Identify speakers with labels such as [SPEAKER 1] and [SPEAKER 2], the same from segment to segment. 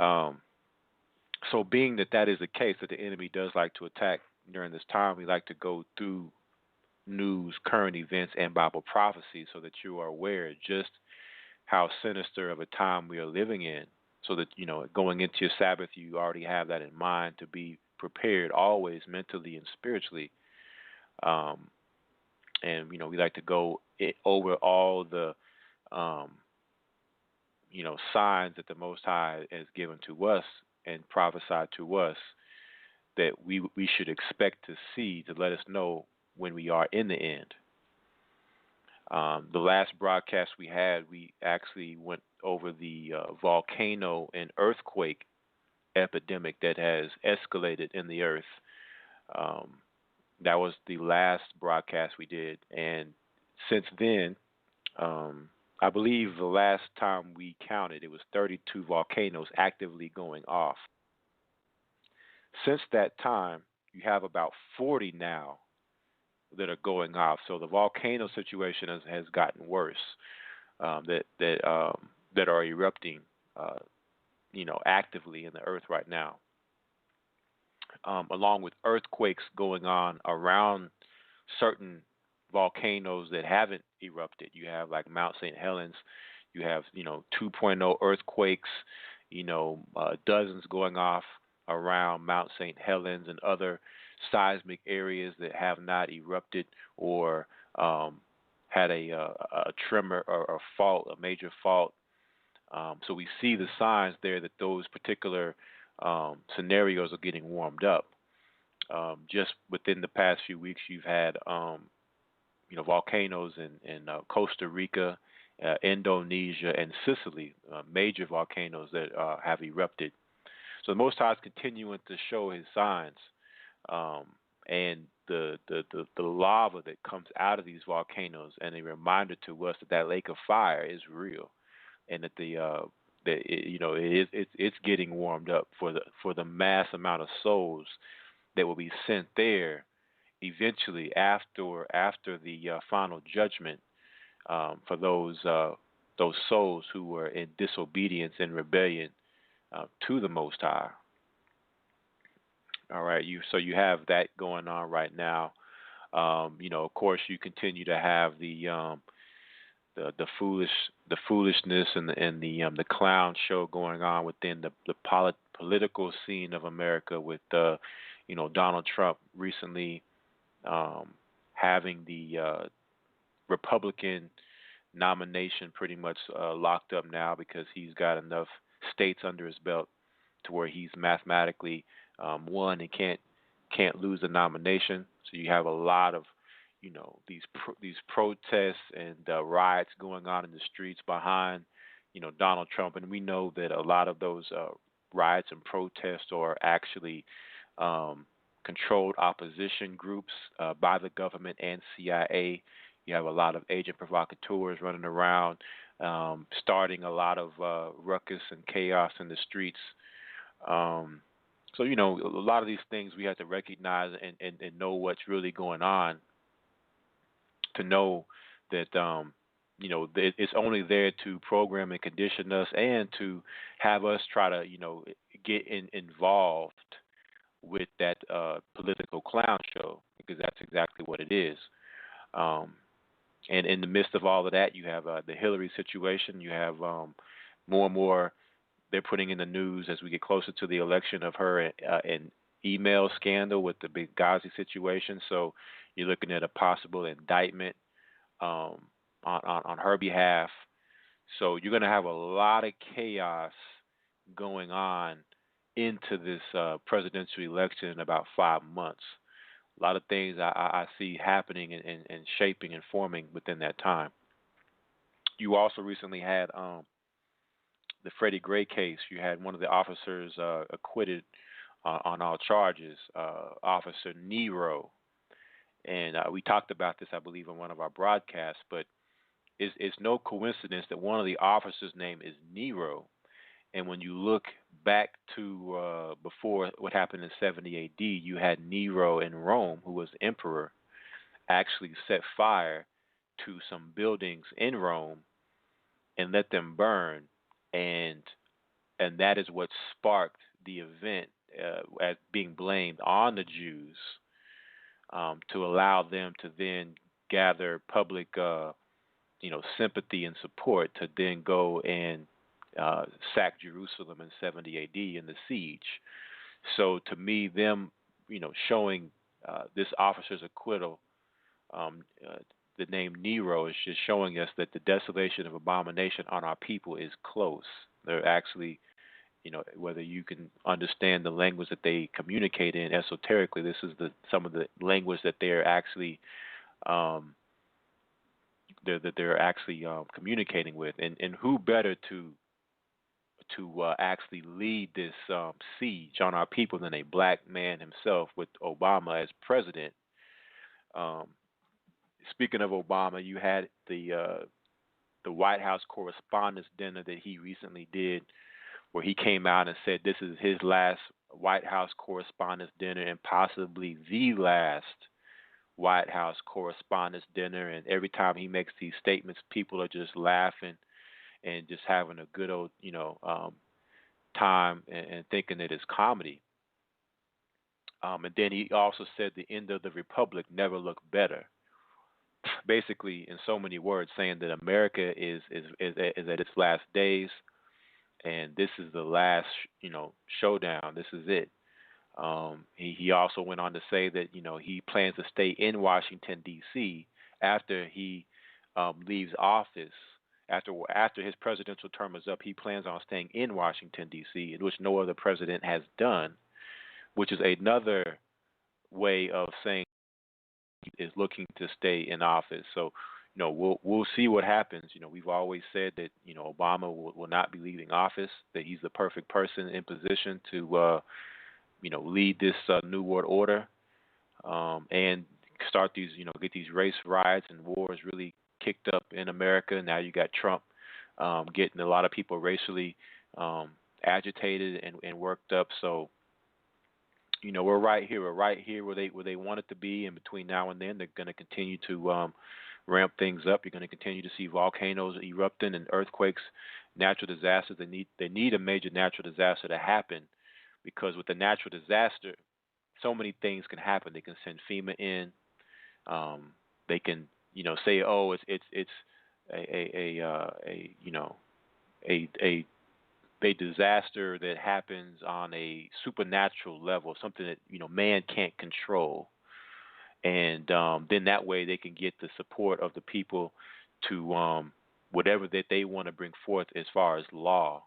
[SPEAKER 1] Um, so, being that that is the case, that the enemy does like to attack during this time, we like to go through news, current events, and Bible prophecy so that you are aware just how sinister of a time we are living in. So that, going into your Sabbath, you already have that in mind to be prepared always mentally and spiritually. Um, and, we like to go over all the, um, signs that the Most High has given to us and prophesied to us that we should expect to see to let us know when we are in the end. The last broadcast we had, we actually went over the volcano and earthquake epidemic that has escalated in the earth. Um, that was the last broadcast we did, and since then, um, I believe the last time we counted, it was 32 volcanoes actively going off. Since that time, you have about 40 now that are going off. So the volcano situation has gotten worse. That are erupting, uh, actively in the earth right now, along with earthquakes going on around certain volcanoes that haven't erupted. You have like Mount St. Helens. You have 2.0 earthquakes. Dozens going off around Mount St. Helens and other seismic areas that have not erupted or um, had a tremor or fault, a major fault. So we see the signs there that those particular scenarios are getting warmed up. Just within the past few weeks, you've had volcanoes in Costa Rica, Indonesia, and Sicily, major volcanoes that have erupted. So the Most High is continuing to show His signs, um, and the lava that comes out of these volcanoes, and a reminder to us that that lake of fire is real, and that it's getting warmed up for the mass amount of souls that will be sent there eventually after the final judgment, for those souls who were in disobedience and rebellion to the Most High. All right, you have that going on right now. Of course, you continue to have the foolishness and the clown show going on within the political scene of America with Donald Trump recently having the Republican nomination pretty much locked up now because he's got enough states under his belt to where he's mathematically won and can't lose the nomination. So you have a lot of these protests and riots going on in the streets behind Donald Trump, and we know that a lot of those riots and protests are actually controlled opposition groups by the government and CIA. You have a lot of agent provocateurs running around, starting a lot of ruckus and chaos in the streets. So a lot of these things we have to recognize and know what's really going on to know that it's only there to program and condition us and to have us try to get involved with that political clown show, because that's exactly what it is. Um, and in the midst of all of that, you have the Hillary situation. You have more and more they're putting in the news as we get closer to the election of her an email scandal with the Benghazi situation. So you're looking at a possible indictment on her behalf. So you're going to have a lot of chaos going on into this presidential election in about 5 months. A lot of things I see happening and shaping and forming within that time. You also recently had the Freddie Gray case. You had one of the officers acquitted on all charges, Officer Nero. And we talked about this, I believe, in one of our broadcasts, but it's no coincidence that one of the officers' name is Nero. And when you look back to before what happened in 70 AD, you had Nero in Rome, who was emperor, actually set fire to some buildings in Rome and let them burn. And and that is what sparked the event as being blamed on the Jews, to allow them to then gather public, sympathy and support to then go and sack Jerusalem in 70 A.D. in the siege. So to me, them, showing this officer's acquittal, um, uh, the name Nero is just showing us that the desolation of abomination on our people is close. They're actually, whether you can understand the language that they communicate in esoterically, this is some of the language that they're actually um, communicating with, and who better to actually lead this siege on our people than a black man himself, with Obama as president. Um, Speaking of Obama, you had the White House Correspondents' Dinner that he recently did, where he came out and said this is his last White House Correspondents' Dinner and possibly the last White House Correspondents' Dinner. And every time he makes these statements, people are just laughing and just having a good old, time, and thinking that it's comedy. And then he also said the end of the republic never looked better. Basically, in so many words, saying that America is at its last days, and this is the last, showdown. This is it. He also went on to say that he plans to stay in Washington D.C. after he leaves office. After his presidential term is up, he plans on staying in Washington D.C., which no other president has done, which is another way of saying is looking to stay in office. So, we'll see what happens. We've always said that Obama will not be leaving office. That he's the perfect person in position to lead this new world order, and start these get these race riots and wars really kicked up in America. Now you got Trump getting a lot of people racially agitated and worked up. So we're right here. We're right here where they want it to be. And between now and then, they're going to continue to ramp things up. You're going to continue to see volcanoes erupting and earthquakes, natural disasters. They need a major natural disaster to happen, because with a natural disaster, so many things can happen. They can send FEMA in. They can say, oh, it's a a disaster that happens on a supernatural level, something that man can't control, and then that way they can get the support of the people to whatever that they want to bring forth as far as law.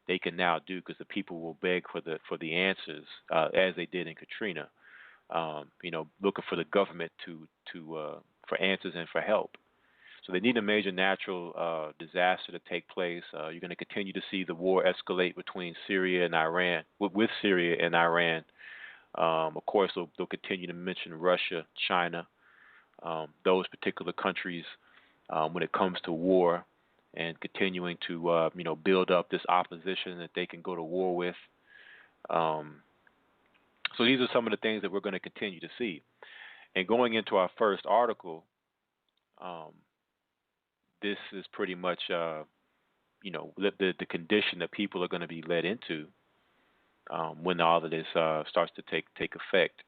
[SPEAKER 1] They can now do, because the people will beg for the answers, as they did in Katrina. Looking for the government to for answers and for help. So they need a major natural disaster to take place. You're going to continue to see the war escalate between Syria and Iran, with Syria and Iran. Of course, they'll continue to mention Russia, China, those particular countries when it comes to war, and continuing to build up this opposition that they can go to war with. So these are some of the things that we're going to continue to see. And going into our first article, this is pretty much, the condition that people are going to be led into when all of this starts to take effect.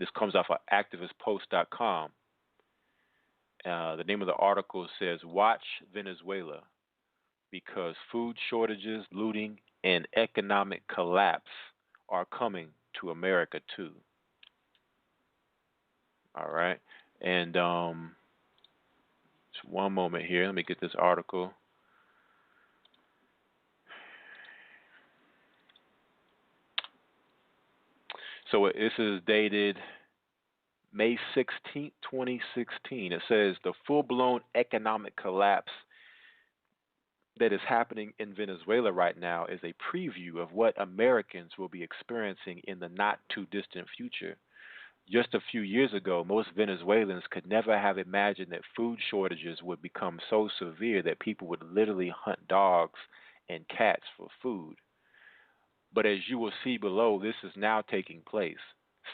[SPEAKER 1] This comes off of activistpost.com. The name of the article says, "Watch Venezuela, because food shortages, looting, and economic collapse are coming to America too." All right. And just one moment here. Let me get this article. So this is dated May 16th, 2016. It says the full-blown economic collapse that is happening in Venezuela right now is a preview of what Americans will be experiencing in the not-too-distant future. Just a few years ago, most Venezuelans could never have imagined that food shortages would become so severe that people would literally hunt dogs and cats for food. But as you will see below, this is now taking place.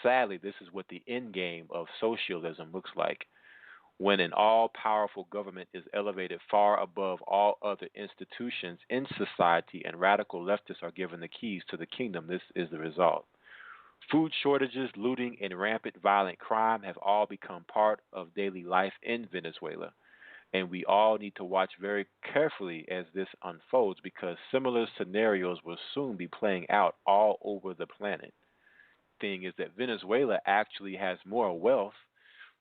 [SPEAKER 1] Sadly, this is what the end game of socialism looks like. when an all powerful government is elevated far above all other institutions in society and radical leftists are given the keys to the kingdom, this is the result. Food shortages, looting, and rampant violent crime have all become part of daily life in Venezuela. And we all need to watch very carefully as this unfolds because similar scenarios will soon be playing out all over the planet. Thing is that Venezuela actually has more wealth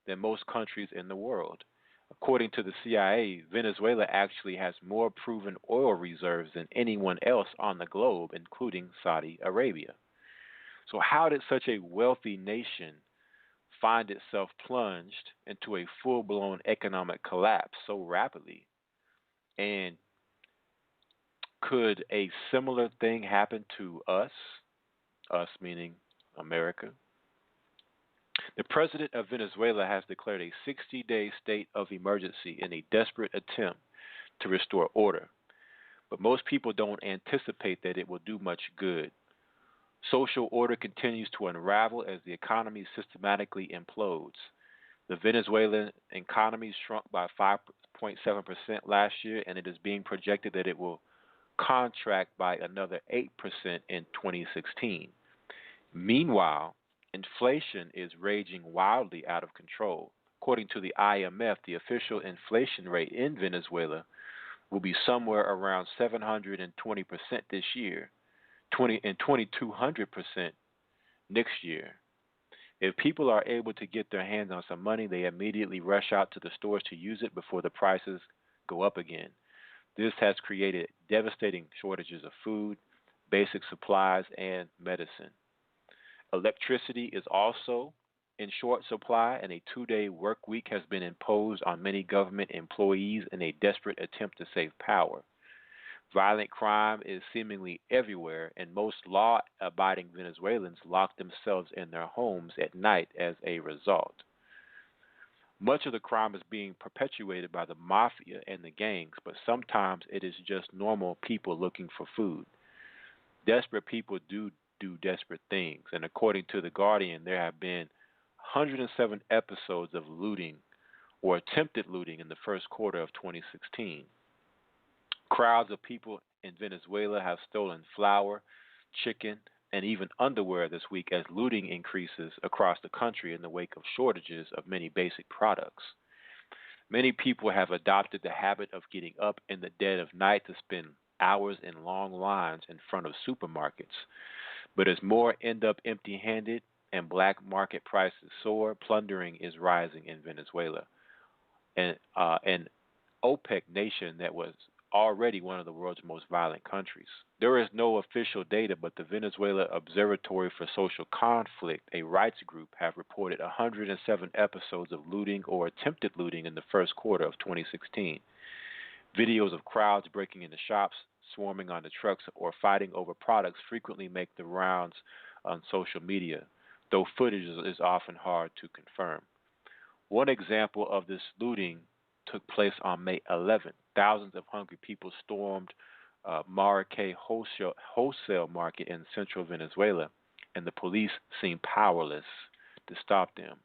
[SPEAKER 1] than most countries in the world. According to the CIA, Venezuela actually has more proven oil reserves than anyone else on the globe, including Saudi Arabia. So, how did such a wealthy nation find itself plunged into a full blown economic collapse so rapidly? And could a similar thing happen to us meaning America? The president of Venezuela has declared a 60-day state of emergency in a desperate attempt to restore order, but most people don't anticipate that it will do much good. Social order continues to unravel as the economy systematically implodes. The Venezuelan economy shrunk by 5.7% last year, and it is being projected that it will contract by another 8% in 2016. Meanwhile, inflation is raging wildly out of control. According to the IMF, the official inflation rate in Venezuela will be somewhere around 720% this year, 2200% next year. If people are able to get their hands on some money, they immediately rush out to the stores to use it before the prices go up again. This has created devastating shortages of food, basic supplies, and medicine. Electricity is also in short supply, and a 2-day work week has been imposed on many government employees in a desperate attempt to save power. Violent crime is seemingly everywhere, and most law abiding Venezuelans lock themselves in their homes at night as a result. Much of the crime is being perpetuated by the mafia and the gangs, but sometimes it is just normal people looking for food. Desperate people do desperate things, and according to The Guardian, there have been 107 episodes of looting or attempted looting in the first quarter of 2016. Crowds of people in Venezuela have stolen flour, chicken, and even underwear this week as looting increases across the country in the wake of shortages of many basic products. Many people have adopted the habit of getting up in the dead of night to spend hours in long lines in front of supermarkets. But as more end up empty handed and black market prices soar, plundering is rising in Venezuela. And an OPEC nation that was already one of the world's most violent countries. There is no official data, but the Venezuela Observatory for Social Conflict, a rights group, have reported 107 episodes of looting or attempted looting in the first quarter of 2016. Videos of crowds breaking into shops, swarming onto trucks, or fighting over products frequently make the rounds on social media, though footage is often hard to confirm. One example of this looting took place on May 11th. Thousands of hungry people stormed Maracay wholesale market in central Venezuela, and the police seemed powerless to stop them.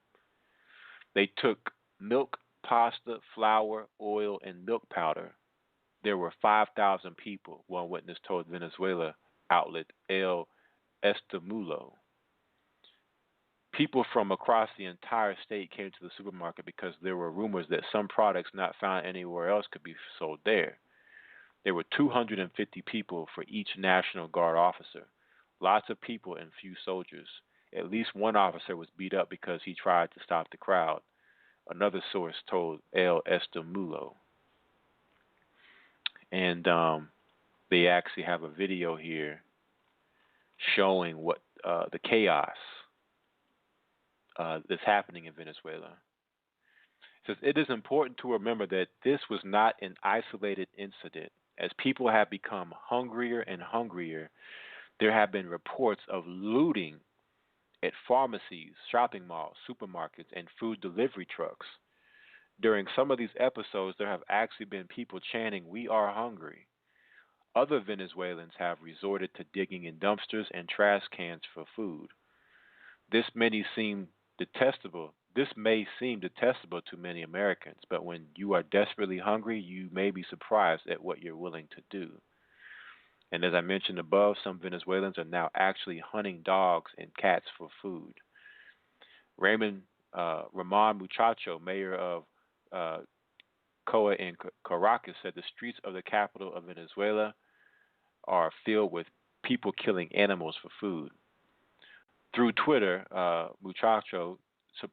[SPEAKER 1] They took milk, pasta, flour, oil, and milk powder. There were 5,000 people, one witness told Venezuela outlet El Estimulo. People from across the entire state came to the supermarket because there were rumors that some products not found anywhere else could be sold there. There were 250 people for each National Guard officer. Lots of people and few soldiers. At least one officer was beat up because he tried to stop the crowd, another source told El Estimulo. And they actually have a video here showing what the chaos that's happening in Venezuela. It says it is important to remember that this was not an isolated incident. As people have become hungrier and hungrier, there have been reports of looting at pharmacies, shopping malls, supermarkets, and food delivery trucks. During some of these episodes, there have actually been people chanting, "We are hungry." Other Venezuelans have resorted to digging in dumpsters and trash cans for food. This many seem detestable This may seem detestable to many Americans, but when you are desperately hungry, you may be surprised at what you're willing to do. And as I mentioned above, some Venezuelans are now actually hunting dogs and cats for food. Raymond Ramon Muchacho, mayor of uh, Coa in Caracas, said the streets of the capital of Venezuela are filled with people killing animals for food. Through Twitter, Muchacho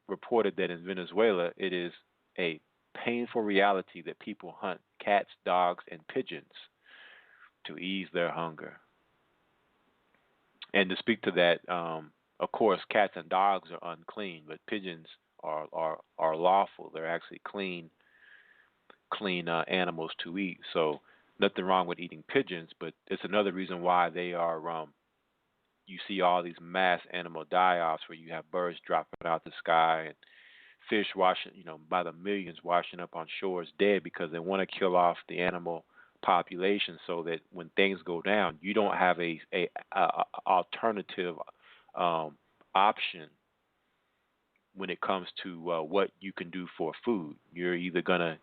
[SPEAKER 1] reported that in Venezuela it is a painful reality that people hunt cats, dogs, and pigeons to ease their hunger. And to speak to that, of course, cats and dogs are unclean, but pigeons are lawful. They're actually clean animals to eat. So nothing wrong with eating pigeons, but it's another reason why they are. You see all these mass animal die-offs where you have birds dropping out the sky and fish washing, by the millions washing up on shores dead because they want to kill off the animal population so that when things go down, you don't have a alternative um, option when it comes to what you can do for food. You're either gonna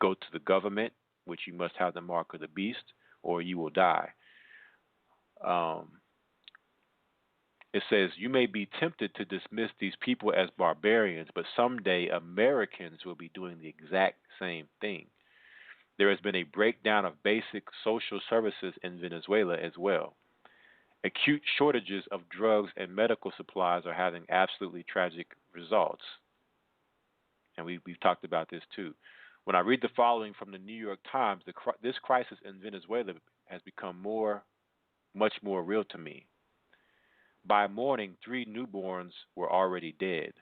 [SPEAKER 1] go to the government, which you must have the mark of the beast, or you will die. Um, it says you may be tempted to dismiss these people as barbarians, but someday Americans will be doing the exact same thing. There has been a breakdown of basic social services in Venezuela as well. Acute shortages of drugs and medical supplies are having absolutely tragic results. And we've talked about this too. When I read the following from the New York Times, this crisis in Venezuela has become much more real to me. By morning, 3 newborns were already dead.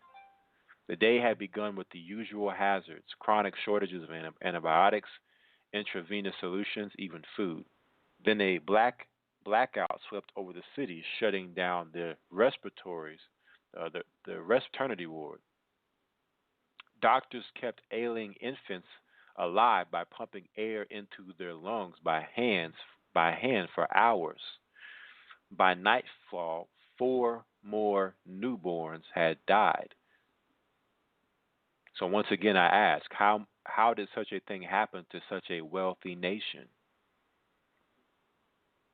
[SPEAKER 1] The day had begun with the usual hazards, chronic shortages of antibiotics, intravenous solutions, even food. Then a blackout swept over the city, shutting down the the maternity ward. Doctors kept ailing infants alive by pumping air into their lungs by hand for hours. By nightfall, 4 more newborns had died. So once again, I ask, how did such a thing happen to such a wealthy nation?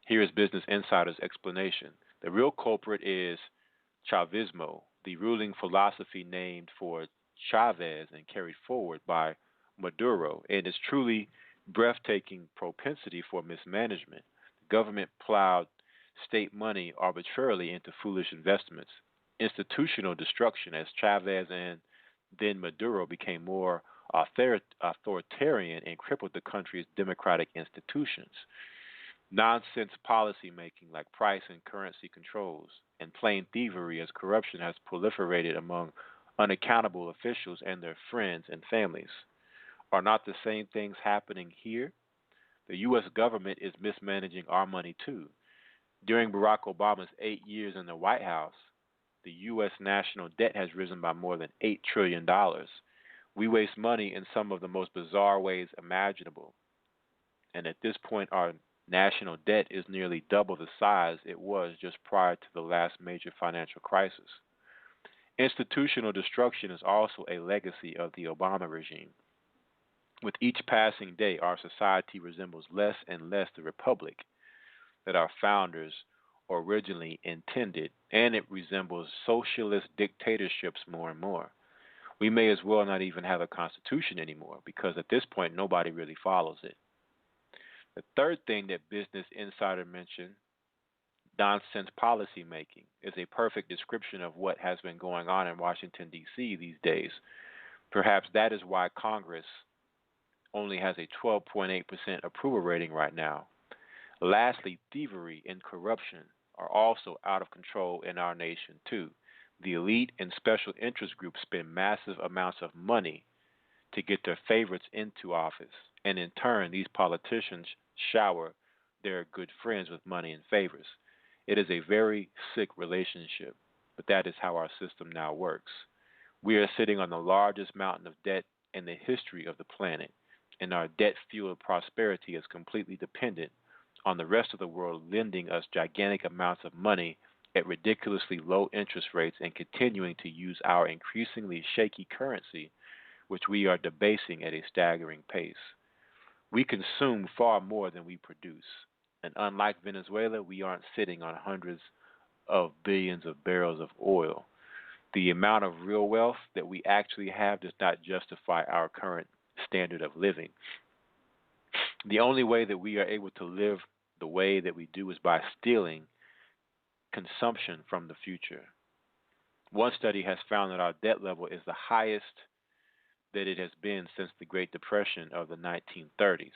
[SPEAKER 1] Here is Business Insider's explanation. The real culprit is Chavismo, the ruling philosophy named for Chavez and carried forward by Maduro, and its truly breathtaking propensity for mismanagement. The government plowed state money arbitrarily into foolish investments, institutional destruction as Chavez and then Maduro became more authoritarian and crippled the country's democratic institutions. Nonsense policy making like price and currency controls, and plain thievery as corruption has proliferated among unaccountable officials and their friends and families. Are not the same things happening here? The U.S. government is mismanaging our money too. During Barack Obama's 8 years in the White House, the U.S. national debt has risen by more than $8 trillion. We waste money in some of the most bizarre ways imaginable, and at this point, our national debt is nearly double the size it was just prior to the last major financial crisis. Institutional destruction is also a legacy of the Obama regime. With each passing day, our society resembles less and less the republic that our founders originally intended, and it resembles socialist dictatorships more and more. We may as well not even have a constitution anymore because at this point nobody really follows it. The third thing that Business Insider mentioned, nonsense policy making, is a perfect description of what has been going on in Washington, D.C. these days. Perhaps that is why Congress only has a 12.8% approval rating right now. Lastly, thievery and corruption are also out of control in our nation, too. The elite and special interest groups spend massive amounts of money to get their favorites into office, and in turn, these politicians shower their good friends with money and favors. It is a very sick relationship, but that is how our system now works. We are sitting on the largest mountain of debt in the history of the planet, and our debt fueled prosperity is completely dependent on the rest of the world lending us gigantic amounts of money at ridiculously low interest rates and continuing to use our increasingly shaky currency, which we are debasing at a staggering pace. We consume far more than we produce. And unlike Venezuela, we aren't sitting on hundreds of billions of barrels of oil. The amount of real wealth that we actually have does not justify our current standard of living. The only way that we are able to live the way that we do is by stealing consumption from the future. One study has found that our debt level is the highest that it has been since the Great Depression of the 1930s.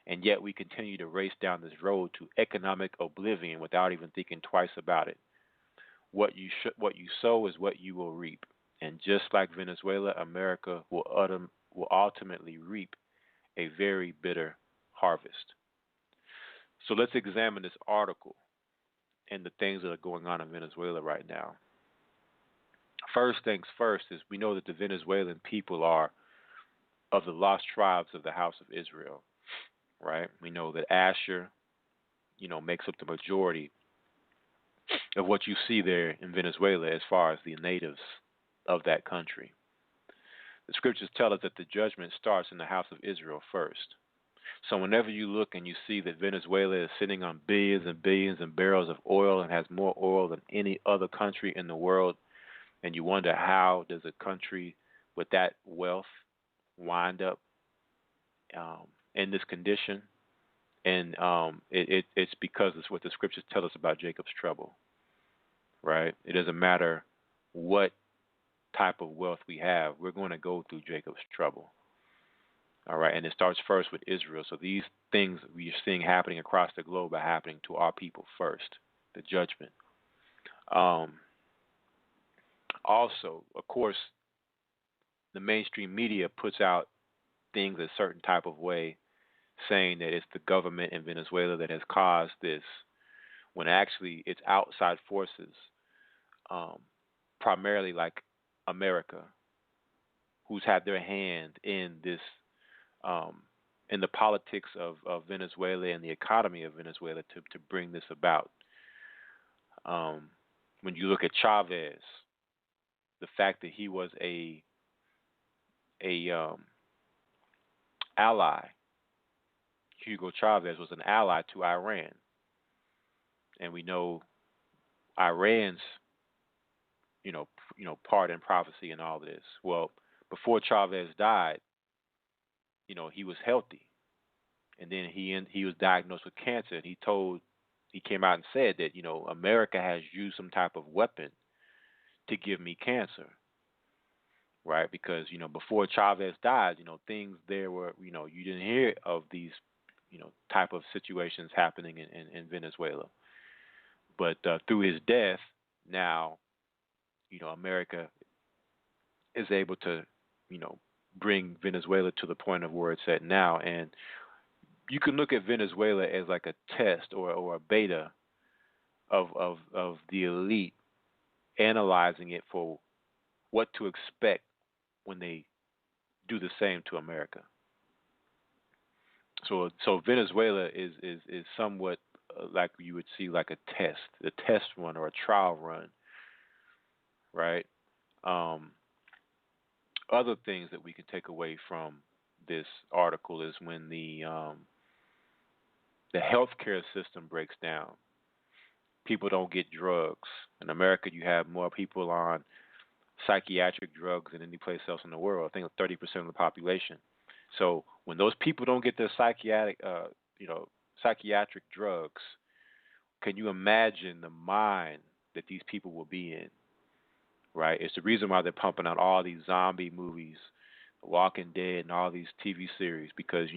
[SPEAKER 1] And yet we continue to race down this road to economic oblivion without even thinking twice about it. What you sow is what you will reap. And just like Venezuela, America will ultimately reap a very bitter harvest. So let's examine this article and the things that are going on in Venezuela right now. First things first is we know that the Venezuelan people are of the lost tribes of the house of Israel, right? We know that Asher, makes up the majority of what you see there in Venezuela as far as the natives of that country. The scriptures tell us that the judgment starts in the house of Israel first. So whenever you look and you see that Venezuela is sitting on billions and billions of barrels of oil and has more oil than any other country in the world, and you wonder how does a country with that wealth wind up in this condition, and it's because it's what the scriptures tell us about Jacob's trouble, right? It doesn't matter what type of wealth we have, we're going to go through Jacob's trouble. All right, and it starts first with Israel. So these things we are seeing happening across the globe are happening to our people first, the judgment. Also, of course, the mainstream media puts out things a certain type of way, saying that it's the government in Venezuela that has caused this, when actually it's outside forces, primarily like America, who's had their hand in this, in the politics of Venezuela and the economy of Venezuela to bring this about. When you look at Chavez, the fact that he was a ally, Hugo Chavez was an ally to Iran, and we know Iran's part in prophecy and all of this. Well, before Chavez died, he was healthy, and then he was diagnosed with cancer. And he came out and said that America has used some type of weapon to give me cancer, right? Because before Chavez died, things there were you didn't hear of these type of situations happening in Venezuela, but through his death, now America is able to bring Venezuela to the point of where it's at now. And you can look at Venezuela as like a test or a beta of the elite, analyzing it for what to expect when they do the same to America. So Venezuela is somewhat like you would see like a test run or a trial run, right? Other things that we can take away from this article is when the healthcare system breaks down, people don't get drugs. In America, you have more people on psychiatric drugs than any place else in the world. I think 30% of the population. So when those people don't get their psychiatric drugs, can you imagine the mind that these people will be in? Right? It's the reason why they're pumping out all these zombie movies, Walking Dead, and all these TV series, because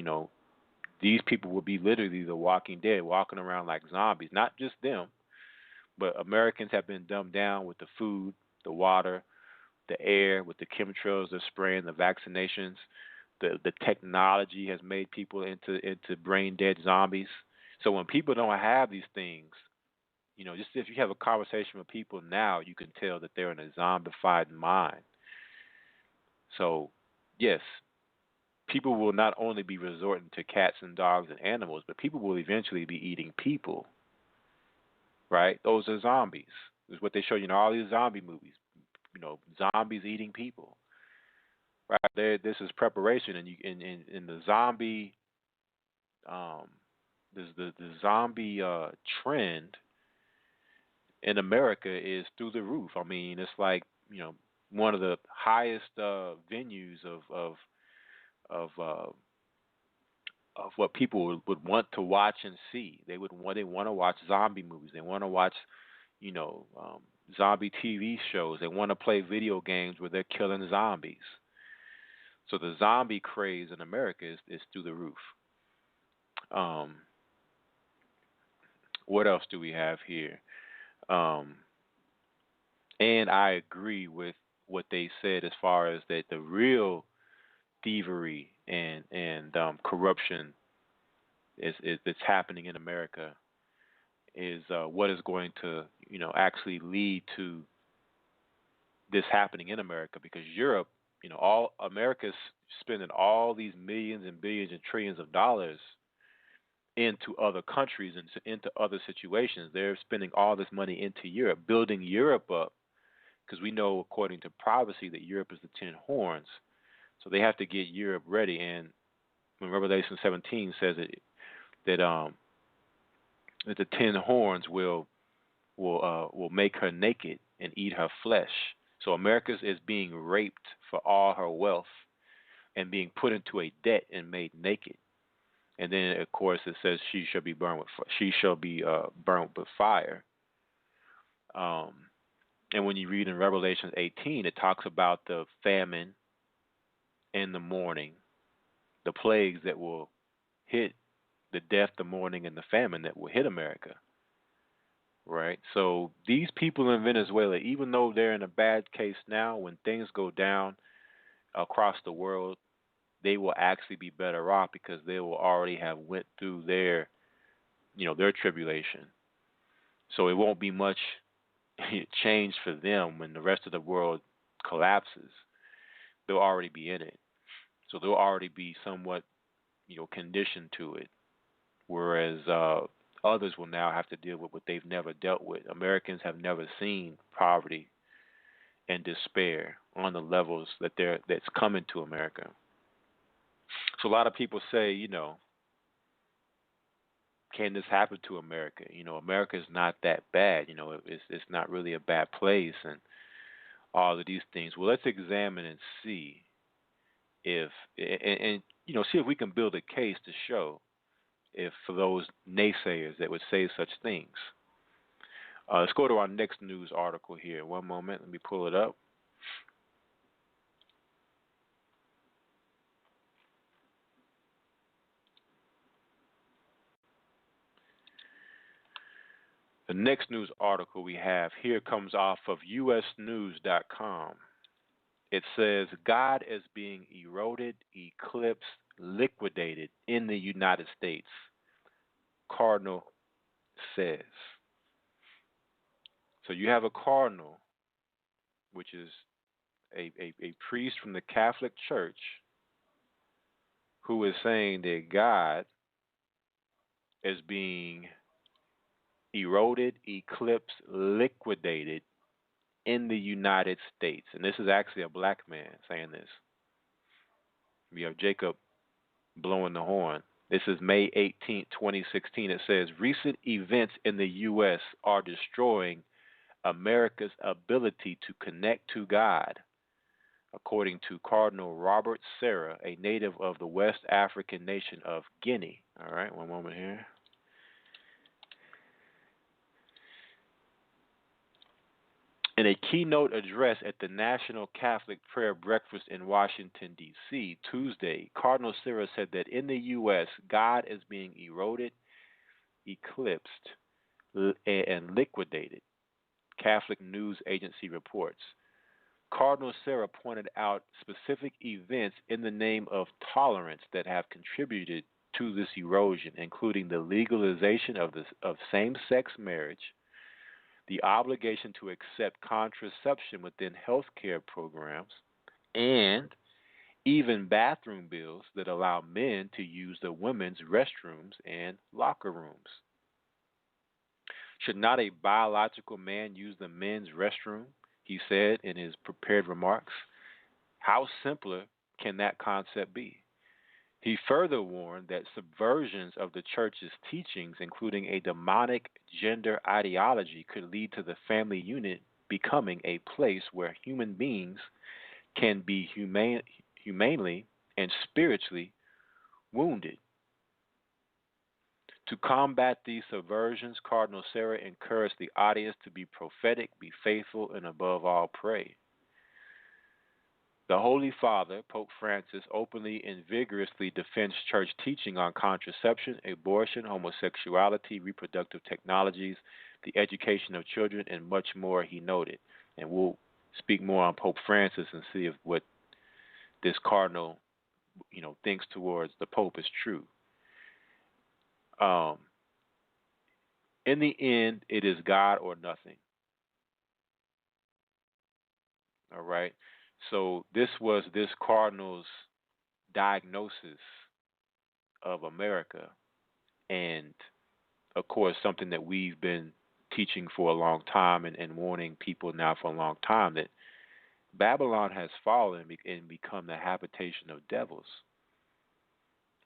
[SPEAKER 1] these people will be literally the Walking Dead, walking around like zombies. Not just them, but Americans have been dumbed down with the food, the water, the air, with the chemtrails they're spraying, the vaccinations. The technology has made people into brain dead zombies. So when people don't have these things, just if you have a conversation with people now, you can tell that they're in a zombified mind. So, yes, people will not only be resorting to cats and dogs and animals, but people will eventually be eating people, right? Those are zombies. It's what they show you in all these zombie movies. Zombies eating people. Right there, this is preparation, and you in the zombie, um, the zombie trend in America is through the roof. I mean, it's like one of the highest venues of uh, of what people would want to watch and see. They want to watch zombie movies. They want to watch you know zombie TV shows. They want to play video games where they're killing zombies. So the zombie craze in America is through the roof. Um, what else do we have here? Um, and I agree with what they said as far as that the real thievery and corruption is that's happening in America is what is going to actually lead to this happening in America, because Europe, all America's spending all these millions and billions and trillions of dollars into other countries and into other situations. They're spending all this money into Europe, building Europe up, because we know, according to prophecy, that Europe is the 10 horns. So they have to get Europe ready. And when Revelation 17 says that the 10 horns will make her naked and eat her flesh. So America is being raped for all her wealth and being put into a debt and made naked. And then, of course, it says she shall be burned with fire. Um, and when you read in Revelation 18, it talks about the famine and the mourning, the plagues that will hit, the death, the mourning, and the famine that will hit America. Right? So these people in Venezuela, even though they're in a bad case now, when things go down across the world, they will actually be better off because they will already have went through their tribulation. So it won't be much change for them when the rest of the world collapses. They'll already be in it. So they'll already be somewhat, conditioned to it. Whereas others will now have to deal with what they've never dealt with. Americans have never seen poverty and despair on the levels that's coming to America. So a lot of people say, can this happen to America? America is not that bad. It's not really a bad place, and all of these things. Well, let's examine and see if and see if we can build a case to show if for those naysayers that would say such things. Let's go to our next news article here. One moment, let me pull it up. The next news article we have here comes off of usnews.com. It says God is being eroded, eclipsed, liquidated in the United States, Cardinal says. So you have a cardinal, which is a priest from the Catholic Church, who is saying that God is being eroded, eclipsed, liquidated in the United States. And this is actually a black man saying this. We have Jacob blowing the horn. This is May 18, 2016. It says, recent events in the U.S. are destroying America's ability to connect to God, according to Cardinal Robert Sarah, a native of the West African nation of Guinea. All right, one moment here. In a keynote address at the National Catholic Prayer Breakfast in Washington, D.C., Tuesday, Cardinal Sarah said that in the U.S., God is being eroded, eclipsed, and liquidated, Catholic News Agency reports. Cardinal Sarah pointed out specific events in the name of tolerance that have contributed to this erosion, including the legalization of same-sex marriage, the obligation to accept contraception within healthcare programs, and even bathroom bills that allow men to use the women's restrooms and locker rooms. Should not a biological man use the men's restroom? He said in his prepared remarks. How simpler can that concept be? He further warned that subversions of the church's teachings, including a demonic gender ideology, could lead to the family unit becoming a place where human beings can be humanely and spiritually wounded. To combat these subversions, Cardinal Sarah encouraged the audience to be prophetic, be faithful, and above all, pray. The Holy Father, Pope Francis, openly and vigorously defends church teaching on contraception, abortion, homosexuality, reproductive technologies, the education of children, and much more, he noted. And we'll speak more on Pope Francis and see if what this cardinal, thinks towards the Pope is true. Um, in the end, it is God or nothing. All right. So this was this cardinal's diagnosis of America, and of course, something that we've been teaching for a long time and warning people now for a long time, that Babylon has fallen and become the habitation of devils.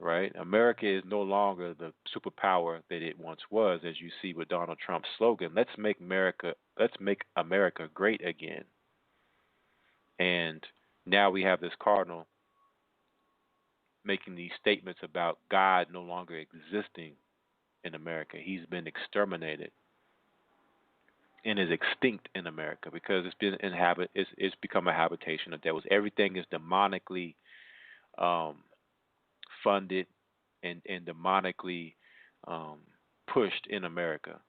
[SPEAKER 1] Right? America is no longer the superpower that it once was, as you see with Donald Trump's slogan, let's make America great again. And now we have this cardinal making these statements about God no longer existing in America. He's been exterminated and is extinct in America because it's become a habitation of devils. Everything is demonically funded and demonically pushed in America.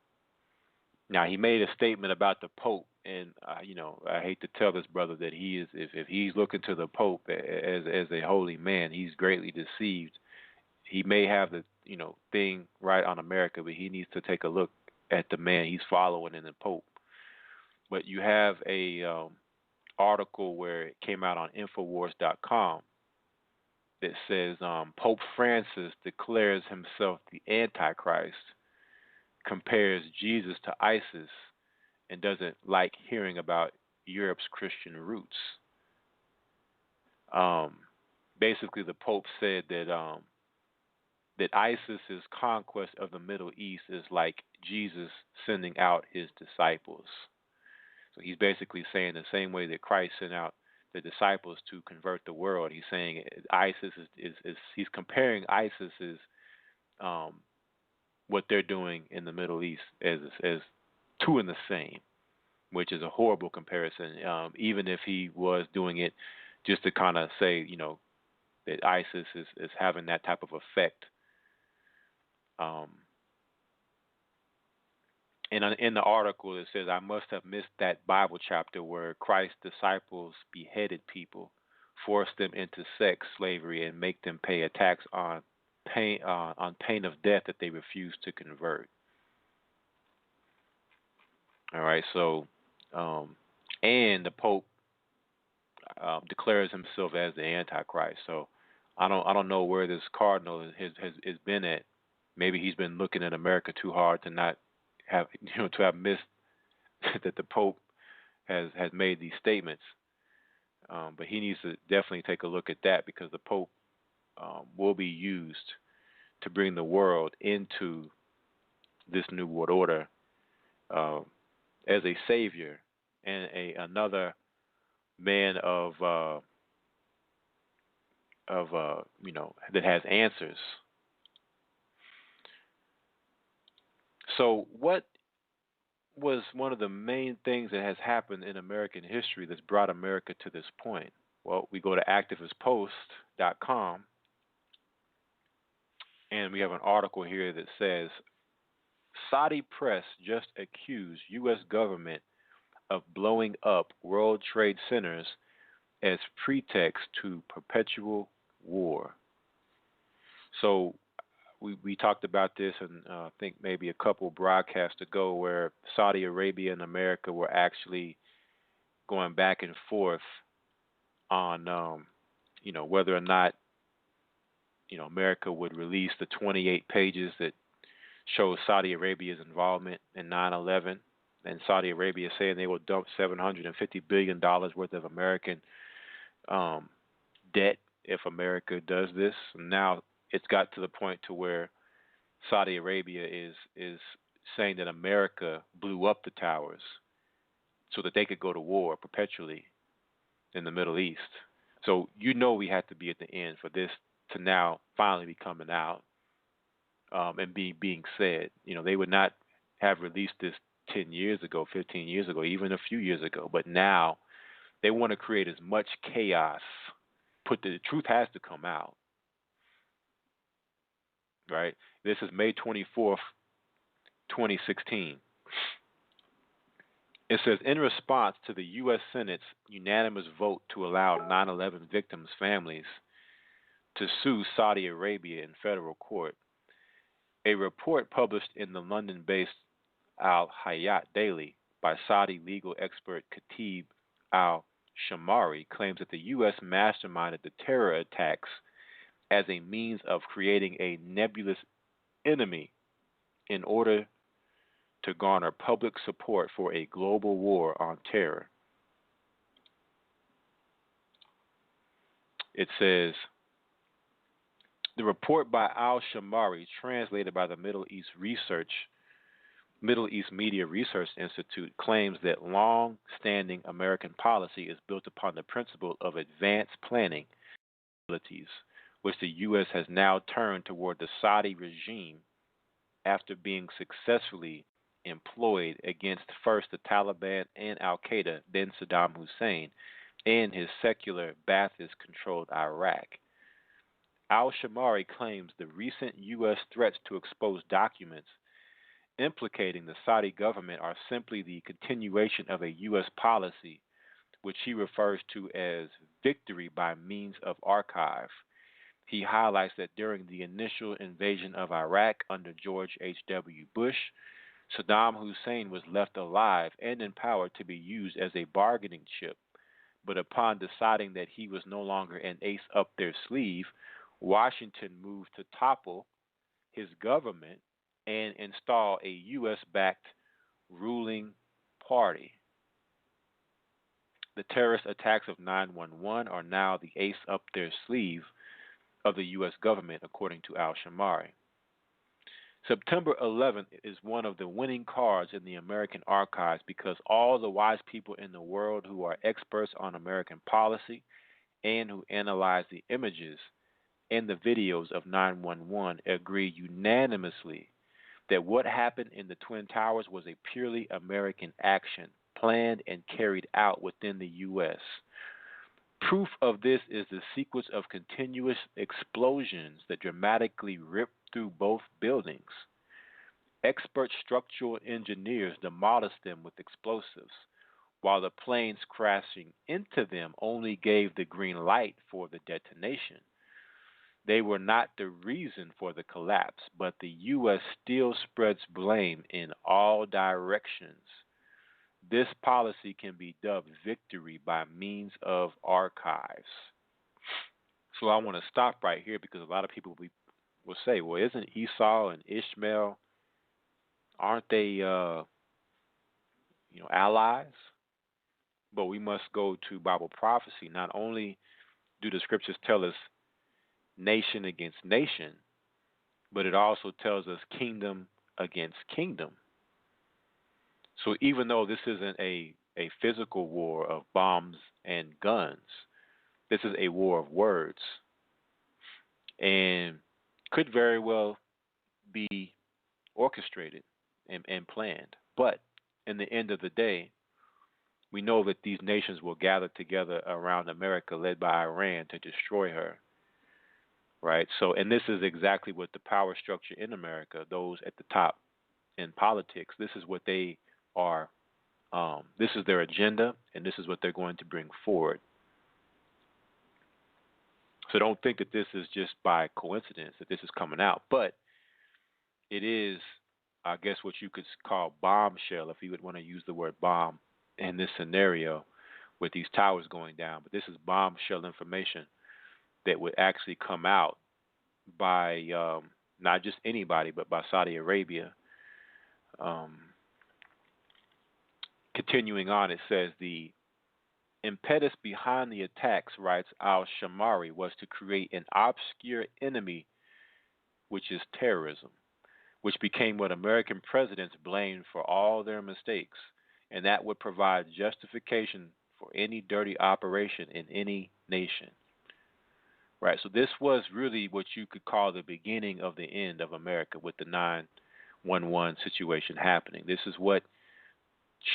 [SPEAKER 1] Now, he made a statement about the Pope, and I hate to tell this brother that he is, if he's looking to the Pope as a holy man, he's greatly deceived. He may have the thing right on America, but he needs to take a look at the man he's following in the Pope. But you have a article where it came out on Infowars.com that says Pope Francis declares himself the Antichrist, compares Jesus to ISIS, and doesn't like hearing about Europe's Christian roots. Basically, the Pope said that that ISIS's conquest of the Middle East is like Jesus sending out his disciples. So he's basically saying the same way that Christ sent out the disciples to convert the world. He's saying ISIS is he's comparing ISIS's what they're doing in the Middle East as two in the same, which is a horrible comparison. Even if he was doing it just to kind of say, that ISIS is having that type of effect. And in the article, it says, I must have missed that Bible chapter where Christ's disciples beheaded people, forced them into sex slavery, and make them pay a tax on pain of death that they refused to convert. All right, so and the Pope declares himself as the Antichrist. So I don't know where this cardinal has been at. Maybe he's been looking at America too hard to not have to have missed that the Pope has made these statements. But he needs to definitely take a look at that, because the Pope will be used to bring the world into this new world order as a savior and another man of that has answers. So what was one of the main things that has happened in American history that's brought America to this point? Well, we go to activistpost.com, and we have an article here that says Saudi press just accused U.S. government of blowing up World Trade Centers as pretext to perpetual war. So we talked about this, and I think maybe a couple broadcasts ago, where Saudi Arabia and America were actually going back and forth on, whether or not, America would release the 28 pages that shows Saudi Arabia's involvement in 9/11, and Saudi Arabia saying they will dump $750 billion worth of American um, debt if America does this. Now it's got to the point to where Saudi Arabia is saying that America blew up the towers so that they could go to war perpetually in the Middle East. So we had to be at the end for this to now finally be coming out and being said. They would not have released this 10 years ago, 15 years ago, even a few years ago. But now they want to create as much chaos. The truth has to come out, right? This is May 24th, 2016. It says, in response to the U.S. Senate's unanimous vote to allow 9/11 victims' families to sue Saudi Arabia in federal court, a report published in the London-based Al Hayat Daily by Saudi legal expert Khatib al-Shamari claims that the U.S. masterminded the terror attacks as a means of creating a nebulous enemy in order to garner public support for a global war on terror. It says, the report by al-Shamari, translated by the Middle East Media Research Institute, claims that long-standing American policy is built upon the principle of advanced planning abilities, which the U.S. has now turned toward the Saudi regime after being successfully employed against first the Taliban and Al-Qaeda, then Saddam Hussein, and his secular Ba'athist-controlled Iraq. Al-Shamari claims the recent U.S. threats to expose documents implicating the Saudi government are simply the continuation of a U.S. policy, which he refers to as victory by means of archive. He highlights that during the initial invasion of Iraq under George H.W. Bush, Saddam Hussein was left alive and in power to be used as a bargaining chip, but upon deciding that he was no longer an ace up their sleeve, Washington moved to topple his government and install a U.S.-backed ruling party. The terrorist attacks of 9/11 are now the ace up their sleeve of the U.S. government, according to al-Shamari. September 11th is one of the winning cards in the American archives because all the wise people in the world who are experts on American policy and who analyze the images and the videos of 9/11 agree unanimously that what happened in the Twin Towers was a purely American action, planned and carried out within the U.S. Proof of this is the sequence of continuous explosions that dramatically ripped through both buildings. Expert structural engineers demolished them with explosives, while the planes crashing into them only gave the green light for the detonation. They were not the reason for the collapse, but the U.S. still spreads blame in all directions. This policy can be dubbed victory by means of archives. So I want to stop right here because a lot of people will say, well, isn't Esau and Ishmael, aren't they allies? But we must go to Bible prophecy. Not only do the scriptures tell us nation against nation, but it also tells us kingdom against kingdom. So even though this isn't a physical war of bombs and guns, this is a war of words and could very well be orchestrated and planned. But in the end of the day, we know that these nations will gather together around America, led by Iran, to destroy her. Right? So, and this is exactly what the power structure in America, those at the top in politics, this is what they are, this is their agenda, and this is what they're going to bring forward. So don't think that this is just by coincidence that this is coming out, but it is, I guess, what you could call bombshell, if you would want to use the word bomb in this scenario with these towers going down. But this is bombshell information that would actually come out by not just anybody, but by Saudi Arabia. Um, Continuing on, it says the impetus behind the attacks, writes Al Shamari, was to create an obscure enemy, which is terrorism, which became what American presidents blamed for all their mistakes, and that would provide justification for any dirty operation in any nation. Right. So this was really what you could call the beginning of the end of America with the 9/11 situation happening. This is what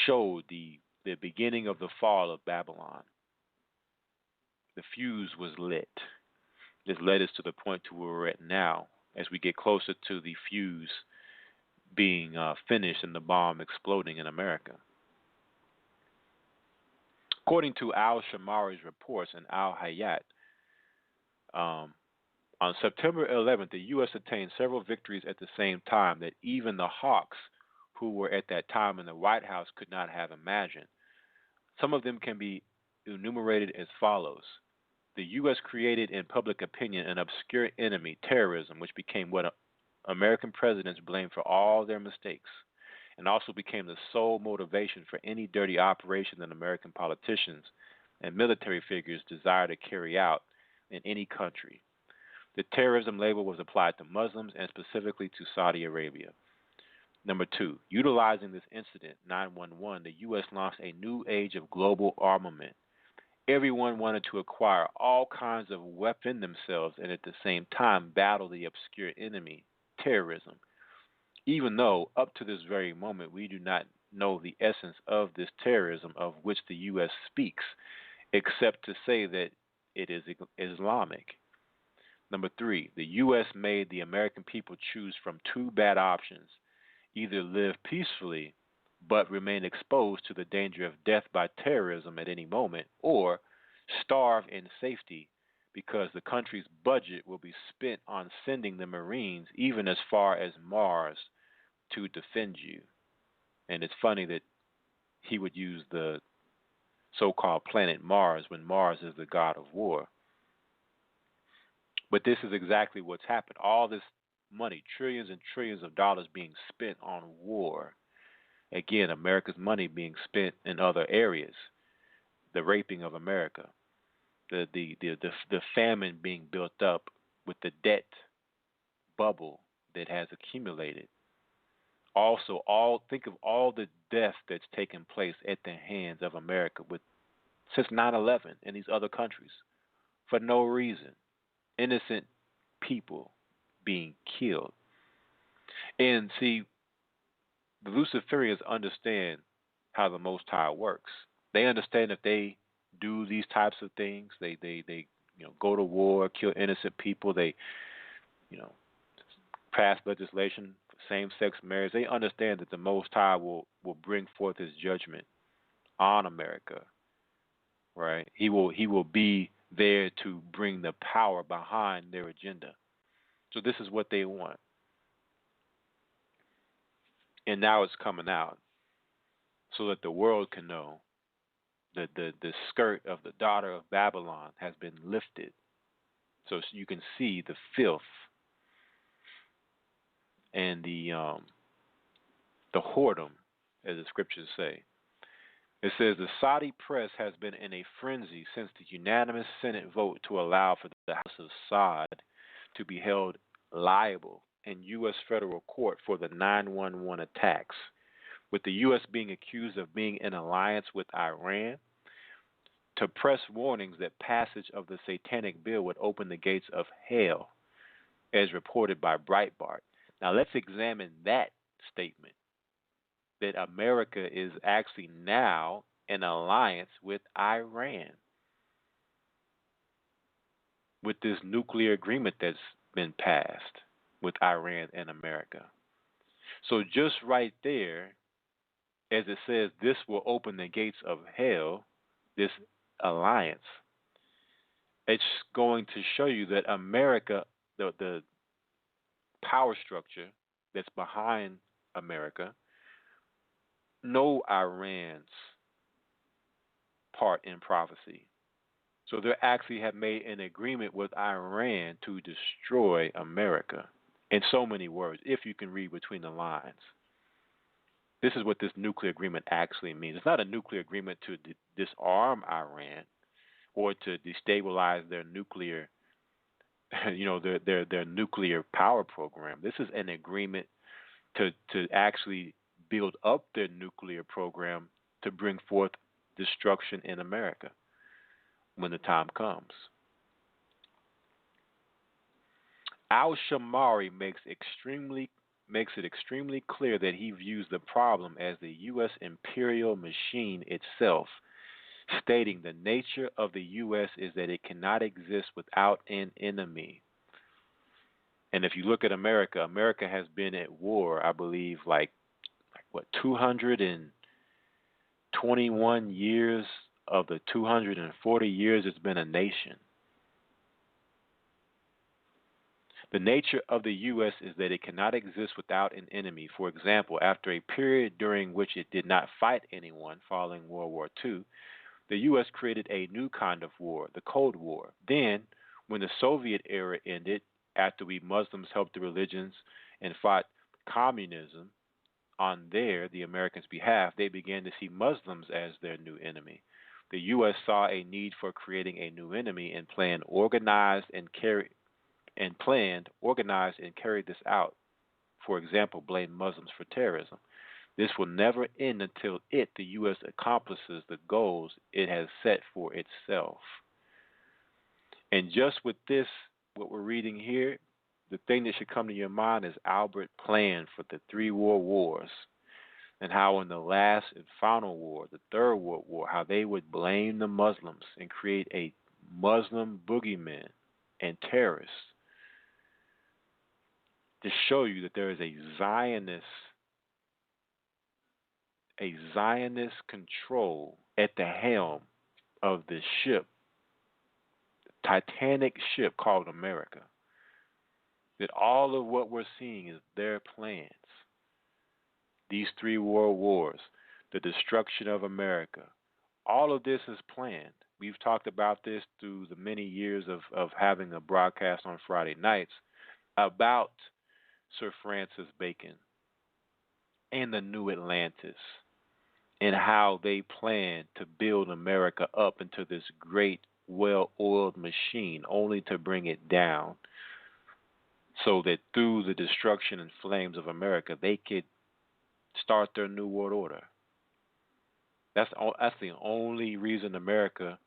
[SPEAKER 1] showed the beginning of the fall of Babylon. The fuse was lit. This led us to the point to where we're at now, as we get closer to the fuse being finished and the bomb exploding in America. According to Al Shamari's reports and Al Hayat, um, on September 11th, the U.S. attained several victories at the same time that even the hawks who were at that time in the White House could not have imagined. Some of them can be enumerated as follows. The U.S. created in public opinion an obscure enemy, terrorism, which became what American presidents blamed for all their mistakes, and also became the sole motivation for any dirty operation that American politicians and military figures desire to carry out in any country. The terrorism label was applied to Muslims and specifically to Saudi Arabia. Number two, utilizing this incident, 9/11, the U.S. launched a new age of global armament. Everyone wanted to acquire all kinds of weapons themselves and at the same time battle the obscure enemy, terrorism, even though up to this very moment we do not know the essence of this terrorism of which the U.S. speaks, except to say that it is Islamic. Number three, the U.S. made the American people choose from two bad options: either live peacefully but remain exposed to the danger of death by terrorism at any moment, or starve in safety because the country's budget will be spent on sending the Marines even as far as Mars to defend you. And it's funny that he would use the so called planet Mars when Mars is the god of war. But this is exactly what's happened. All this money, trillions and trillions of dollars being spent on war. Again, America's money being spent in other areas. The raping of America, the famine being built up with the debt bubble that has accumulated. Also, all think of all the death that's taken place at the hands of America with since 9/11 in these other countries for no reason. Innocent people being killed. And see, the Luciferians understand how the Most High works. They understand if they do these types of things, they go to war, kill innocent people, they you know pass legislation for same-sex marriage. They understand that the Most High will bring forth His judgment on America. Right? He will be there to bring the power behind their agenda. So this is what they want. And now it's coming out so that the world can know that the skirt of the daughter of Babylon has been lifted. So you can see the filth and the whoredom, as the scriptures say. It says the Saudi press has been in a frenzy since the unanimous Senate vote to allow for the House of Saud to be held liable in U.S. federal court for the 9/11 attacks, with the U.S. being accused of being in alliance with Iran, to press warnings that passage of the satanic bill would open the gates of hell, as reported by Breitbart. Now let's examine that statement, that America is actually now in alliance with Iran with this nuclear agreement that's been passed with Iran and America. So just right there, as it says, this will open the gates of hell, this alliance, it's going to show you that America, the power structure that's behind America, know Iran's part in prophecy. So they actually have made an agreement with Iran to destroy America. in so many words, if you can read between the lines. This is what this nuclear agreement actually means. It's not a nuclear agreement to disarm Iran or to destabilize their nuclear, their nuclear power program. This is an agreement to actually build up their nuclear program to bring forth destruction in America when the time comes. Al-Shamari makes it extremely clear that he views the problem as the U.S. imperial machine itself, stating the nature of the U.S. is that it cannot exist without an enemy. And if you look at America, America has been at war, I believe, like what, 221 years of the 240 years it's been a nation. The nature of the U.S. is that it cannot exist without an enemy. For example, after a period during which it did not fight anyone following World War II, the U.S. created a new kind of war, the Cold War. Then, when the Soviet era ended, after we Muslims helped the religions and fought communism on the Americans' behalf, they began to see Muslims as their new enemy. The U.S. saw a need for creating a new enemy and organized, and carried this out. For example, blame Muslims for terrorism. This will never end until the U.S., accomplishes the goals it has set for itself. And just with this, what we're reading here, the thing that should come to your mind is Albert's plan for the 3 world wars, and how in the last and final war, the Third World War, how they would blame the Muslims and create a Muslim boogeyman and terrorists to show you that there is a Zionist control at the helm of this ship, Titanic ship called America. That all of what we're seeing is their plans. These 3 world wars, the destruction of America, all of this is planned. We've talked about this through the many years of having a broadcast on Friday nights about Sir Francis Bacon and the New Atlantis and how they plan to build America up into this great, well-oiled machine, only to bring it down so that through the destruction and flames of America, they could start their new world order. That's the only reason America,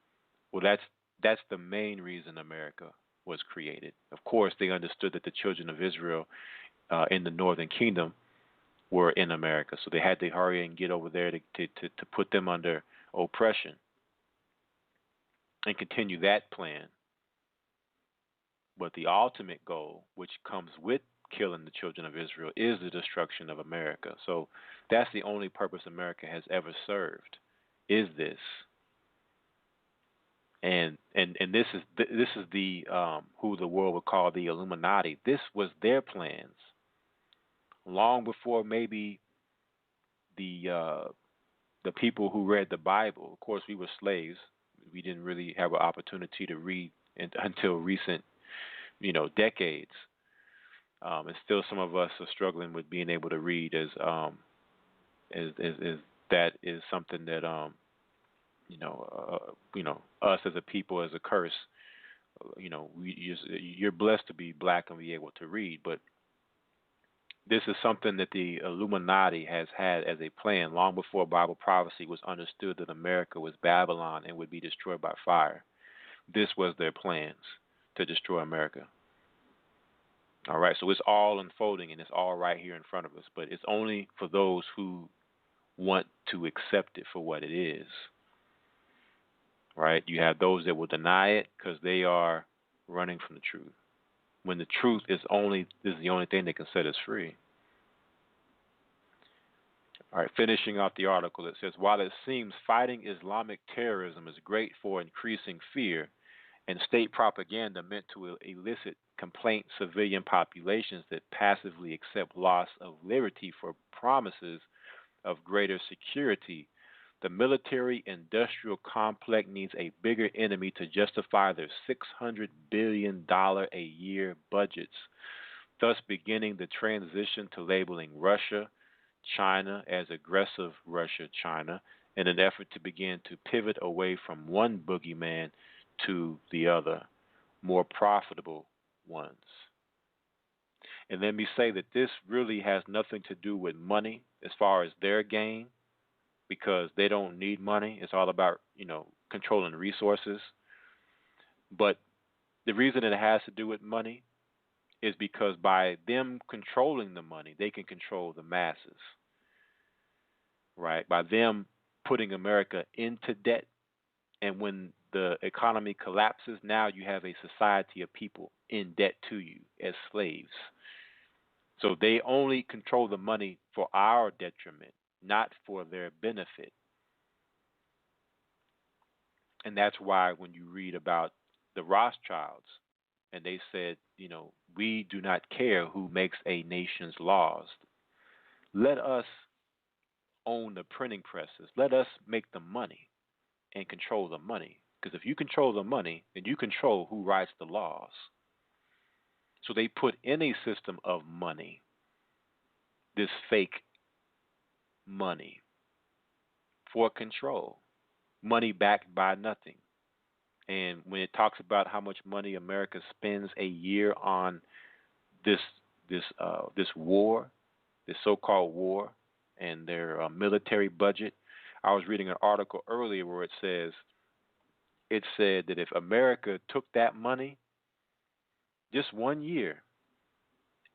[SPEAKER 1] that's the main reason America was created. Of course, they understood that the children of Israel in the northern kingdom were in America, so they had to hurry and get over there to put them under oppression and continue that plan. But the ultimate goal, which comes with killing the children of Israel, is the destruction of America. So that's the only purpose America has ever served, is this. And this is the who the world would call the Illuminati. This was their plans long before maybe the people who read the Bible. Of course, we were slaves. We didn't really have an opportunity to read until recent, decades. And still, some of us are struggling with being able to read, as that is something that us as a people, as a curse. You're blessed to be black and be able to read, but this is something that the Illuminati has had as a plan long before Bible prophecy was understood that America was Babylon and would be destroyed by fire. This was their plans, to destroy America. All right, so it's all unfolding and it's all right here in front of us, but it's only for those who want to accept it for what it is. Right? You have those that will deny it because they are running from the truth, when the truth is the only thing that can set us free. All right, finishing off the article, it says, while it seems fighting Islamic terrorism is great for increasing fear and state propaganda meant to elicit complaint civilian populations that passively accept loss of liberty for promises of greater security, the military-industrial complex needs a bigger enemy to justify their $600 billion a year budgets. thus beginning the transition to labeling Russia, China as aggressive Russia, China, in an effort to begin to pivot away from one boogeyman to the other, more profitable ones. And let me say that this really has nothing to do with money as far as their gain, because they don't need money. It's all about, controlling resources. But the reason it has to do with money is because by them controlling the money, they can control the masses, right? By them putting America into debt, and when the economy collapses, now you have a society of people in debt to you as slaves. So they only control the money for our detriment, not for their benefit. And that's why when you read about the Rothschilds, and they said, we do not care who makes a nation's laws. Let us own the printing presses. Let us make the money and control the money. Because if you control the money, then you control who writes the laws. So they put in a system of money, this fake money, for control. Money backed by nothing. And when it talks about how much money America spends a year on this war, this so-called war, and their military budget, I was reading an article earlier where it said that if America took that money, just 1 year,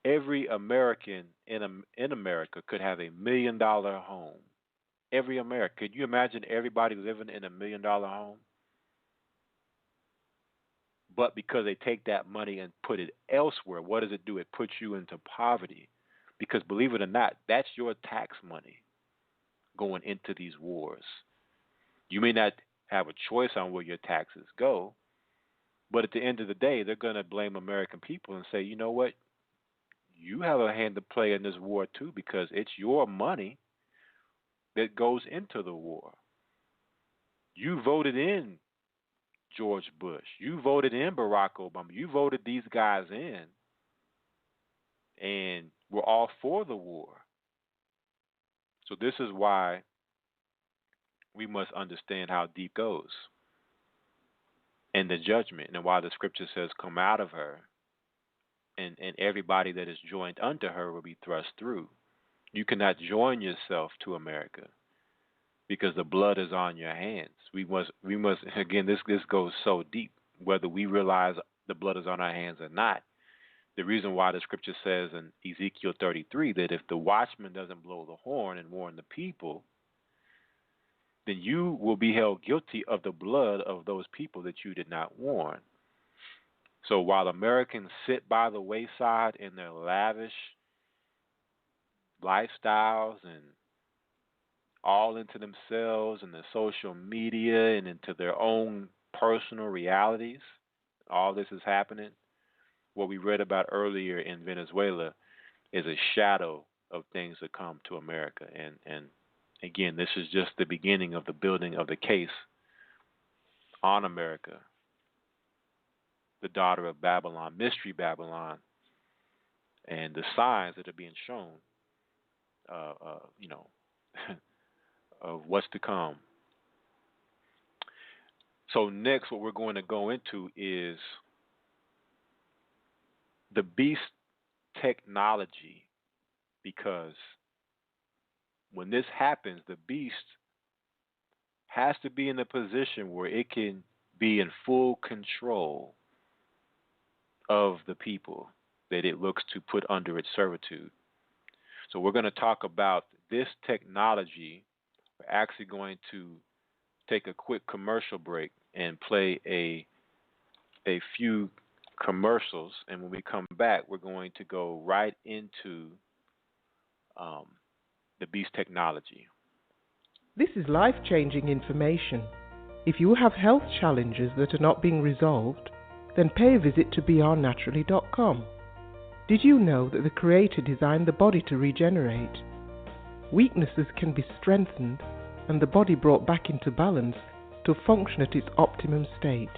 [SPEAKER 1] every American in America could have $1 million home. Every American. Could you imagine everybody living in $1 million home? But because they take that money and put it elsewhere, what does it do? It puts you into poverty. Because believe it or not, that's your tax money going into these wars. You may not have a choice on where your taxes go, but at the end of the day, they're going to blame American people and say, you know what? You have a hand to play in this war too, because it's your money that goes into the war. You voted in George Bush. You voted in Barack Obama. You voted these guys in, and we're all for the war. So this is why we must understand how deep goes and the judgment, and why the scripture says, come out of her, and everybody that is joined unto her will be thrust through. You cannot join yourself to America, because the blood is on your hands. We must again, this goes so deep, whether we realize the blood is on our hands or not. The reason why the scripture says in Ezekiel 33 that if the watchman doesn't blow the horn and warn the people, then you will be held guilty of the blood of those people that you did not warn. So while Americans sit by the wayside in their lavish lifestyles and all into themselves and their social media and into their own personal realities, all this is happening. What we read about earlier in Venezuela is a shadow of things that come to America. And again, this is just the beginning of the building of the case on America, the daughter of Babylon, Mystery Babylon, and the signs that are being shown, of what's to come. So next, what we're going to go into is the beast technology, because when this happens, the beast has to be in a position where it can be in full control of the people that it looks to put under its servitude. So we're going to talk about this technology. We're actually going to take a quick commercial break and play a few commercials, and when we come back, we're going to go right into the beast technology.
[SPEAKER 2] This is life-changing information. If you have health challenges that are not being resolved, then pay a visit to BeyondNaturally.com. Did you know that the Creator designed the body to regenerate? Weaknesses can be strengthened and the body brought back into balance to function at its optimum state.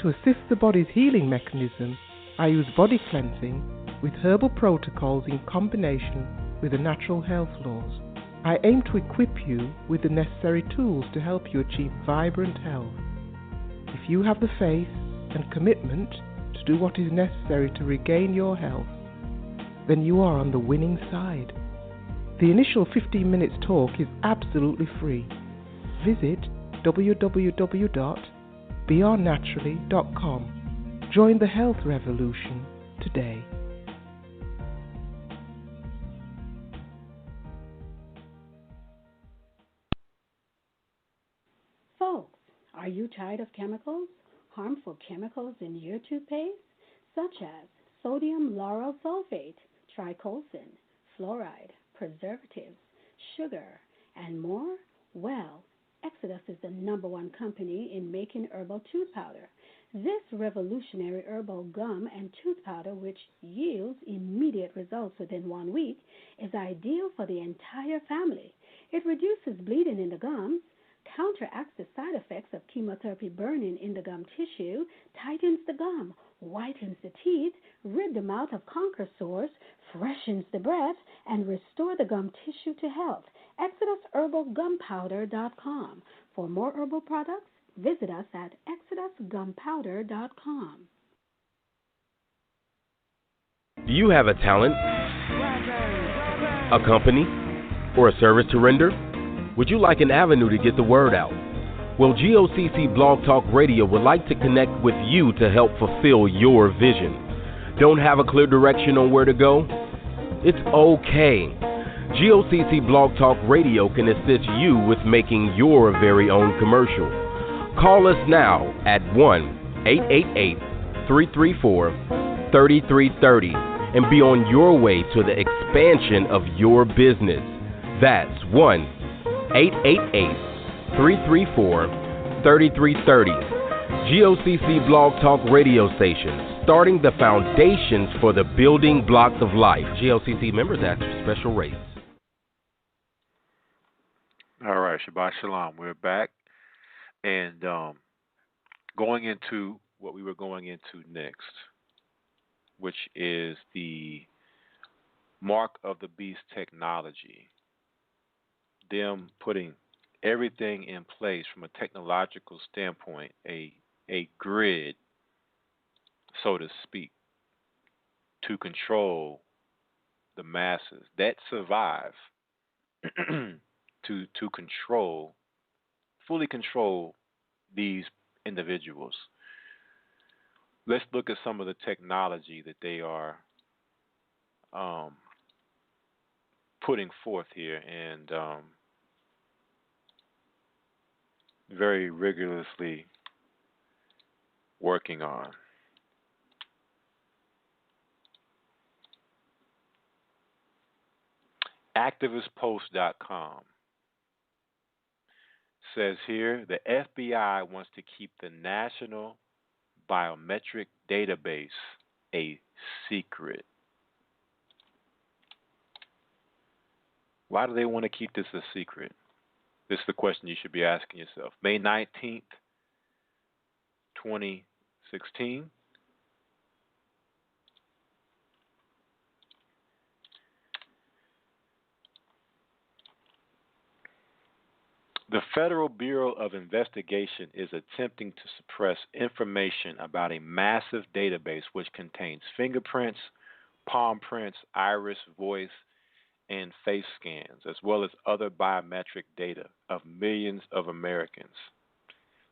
[SPEAKER 2] To assist the body's healing mechanism, I use body cleansing, with herbal protocols in combination with the natural health laws. I aim to equip you with the necessary tools to help you achieve vibrant health. If you have the faith and commitment to do what is necessary to regain your health, then you are on the winning side. The initial 15 minutes talk is absolutely free. Visit www.beyournaturally.com. Join the health revolution today.
[SPEAKER 3] Folks, are you tired of chemicals? Harmful chemicals in your toothpaste, such as sodium lauryl sulfate, tricolsan, fluoride, preservatives, sugar, and more? Well, Exodus is the #1 company in making herbal tooth powder. This revolutionary herbal gum and tooth powder, which yields immediate results within 1 week, is ideal for the entire family. It reduces bleeding in the gums, counteracts the side effects of chemotherapy burning in the gum tissue, tightens the gum, whitens the teeth, rid the mouth of canker sores, freshens the breath, and restore the gum tissue to health. ExodusHerbalGumPowder.com. For more herbal products, visit us at ExodusGumPowder.com.
[SPEAKER 4] Do you have a talent, a company, or a service to render? Would you like an avenue to get the word out? Well, GOCC Blog Talk Radio would like to connect with you to help fulfill your vision. Don't have a clear direction on where to go? It's okay. GOCC Blog Talk Radio can assist you with making your very own commercial. Call us now at 1-888-334-3330 and be on your way to the expansion of your business. That's 1-888-334-3330. GOCC Blog Talk Radio Station, starting the foundations for the building blocks of life. GOCC members ask for special rates.
[SPEAKER 1] All right, Shabbat Shalom. We're back. And going into what we were going into next, which is the Mark of the Beast technology. Them putting everything in place from a technological standpoint, a grid, so to speak, to control the masses that survive, to control, fully control these individuals. Let's look at some of the technology that they are putting forth here and very rigorously working on. ActivistPost.com says here the FBI wants to keep the National Biometric Database a secret. Why do they want to keep this a secret? This is the question you should be asking yourself. May 19th, 2016. The Federal Bureau of Investigation is attempting to suppress information about a massive database which contains fingerprints, palm prints, iris, voice, and face scans, as well as other biometric data of millions of Americans.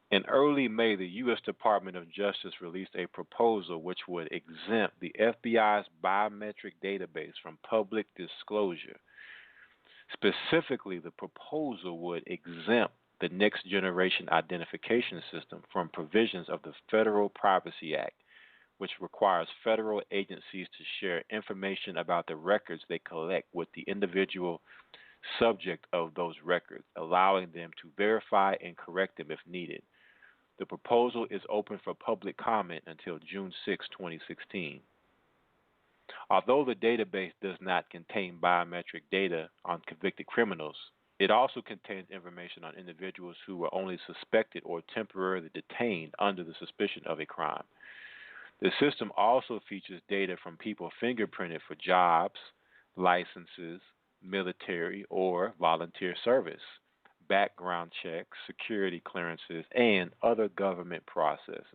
[SPEAKER 1] In early May, the U.S. Department of Justice released a proposal which would exempt the FBI's biometric database from public disclosure. Specifically, the proposal would exempt the Next Generation Identification System from provisions of the Federal Privacy Act, which requires federal agencies to share information about the records they collect with the individual subject of those records, allowing them to verify and correct them if needed. The proposal is open for public comment until June 6, 2016. Although the database does not contain biometric data on convicted criminals, it also contains information on individuals who were only suspected or temporarily detained under the suspicion of a crime. The system also features data from people fingerprinted for jobs, licenses, military or volunteer service, background checks, security clearances, and other government processes.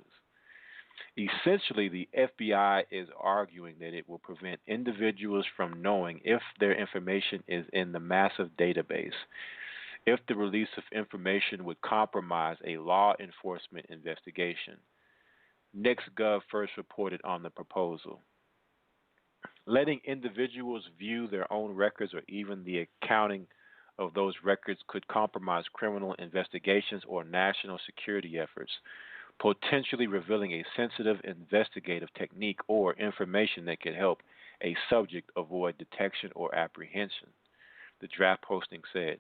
[SPEAKER 1] Essentially, the FBI is arguing that it will prevent individuals from knowing if their information is in the massive database, if the release of information would compromise a law enforcement investigation. NextGov first reported on the proposal. Letting individuals view their own records or even the accounting of those records could compromise criminal investigations or national security efforts, potentially revealing a sensitive investigative technique or information that could help a subject avoid detection or apprehension, the draft posting said.